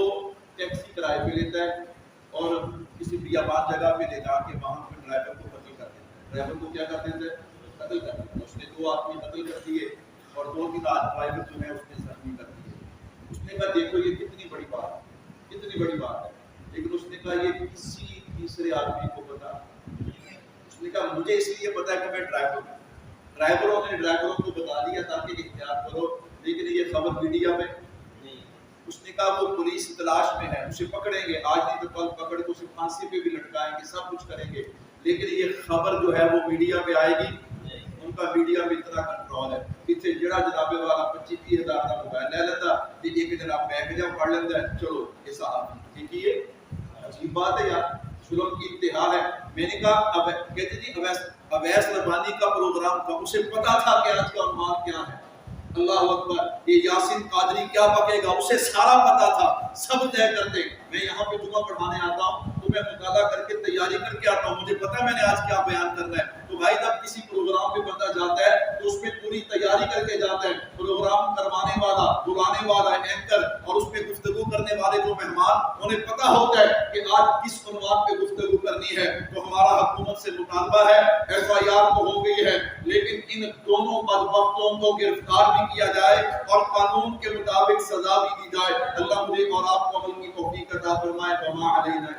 ٹیکسی کرائے پہ لیتا ہے اور کسی بیابان جگہ پہ لے جا کے وہاں پہ ڈرائیور کو قتل کر دیتا ہے۔ ڈرائیور کو کیا کر دیتے ہیں؟ قتل کر دیتے ہیں۔ اس نے 2 آدمی قتل کر دیے اور 2-3 ڈرائیور جو ہے اس نے زخمی کر دیے۔ اس نے کہا دیکھو یہ کتنی بڑی بات ہے، کتنی بڑی بات ہے، لیکن اس نے کہا یہ کسی تیسرے آدمی کو پتا، اس نے کہا مجھے اس لیے پتا ہے کہ میں ڈرائیور ہوں، ڈرائیوروں نے ڈرائیوروں کو بتا دیا تاکہ احتیاط کرو، لیکن یہ خبر میڈیا میں نہیں۔ اس نے کہا وہ پولیس تلاش میں ہے، اسے پکڑیں گے، آج نہیں تو کل پکڑ کے اسے پھانسی پہ بھی لٹکائیں گے، سب کچھ کریں گے، لیکن یہ خبر جو ہے وہ میڈیا پہ آئے گی۔ ان کا میڈیا میں اتنا کنٹرول ہے، پیچھے جڑا جناب والا 25-30 ہزار کا موبائل لے لیتا، ایک جناب بیگ جا پڑھ لیتا ہے، چلو یہ صاحب دیکھیے۔ عجیب بات ہے یار، ظلم کی انتہا ہے۔ میں نے کہا اب کہتے جی اویس ربانی کا پروگرام تھا، اسے پتا تھا کہ آج کا عنوان کیا ہے۔ اللہ اکبر، یہ یاسین قادری کیا پکے گا، اسے سارا پتا تھا، سب طے کرتے۔ میں یہاں پہ جمعہ پڑھانے آتا ہوں تو تو میں مطالعہ کر کے تیاری کر کے آتا ہوں, مجھے پتا ہے میں نے آج کیا بیان کرنا ہے. تو بھائی جب کسی پروگرام پہ بندہ جاتا ہے تو اس میں پوری تیاری کر کے جاتا ہے. پروگرام کروانے والا, بلانے والا, اینکر اور اس پہ گفتگو کرنے والے جو مہمان, انہیں پتا ہوتا ہے کہ آج کس عنوان پہ گفتگو کرنی ہے. تو ہمارا حکومت سے مطالبہ ہے, FIR تو ہو گئی ہے, لیکن ان دونوں بدبختوں کو گرفتار بھی کیا جائے اور قانون کے مطابق سزا بھی دی جائے. اللہ مجھے اور آپ کو عمل کی توفیق عطا فرمائے. وما علینا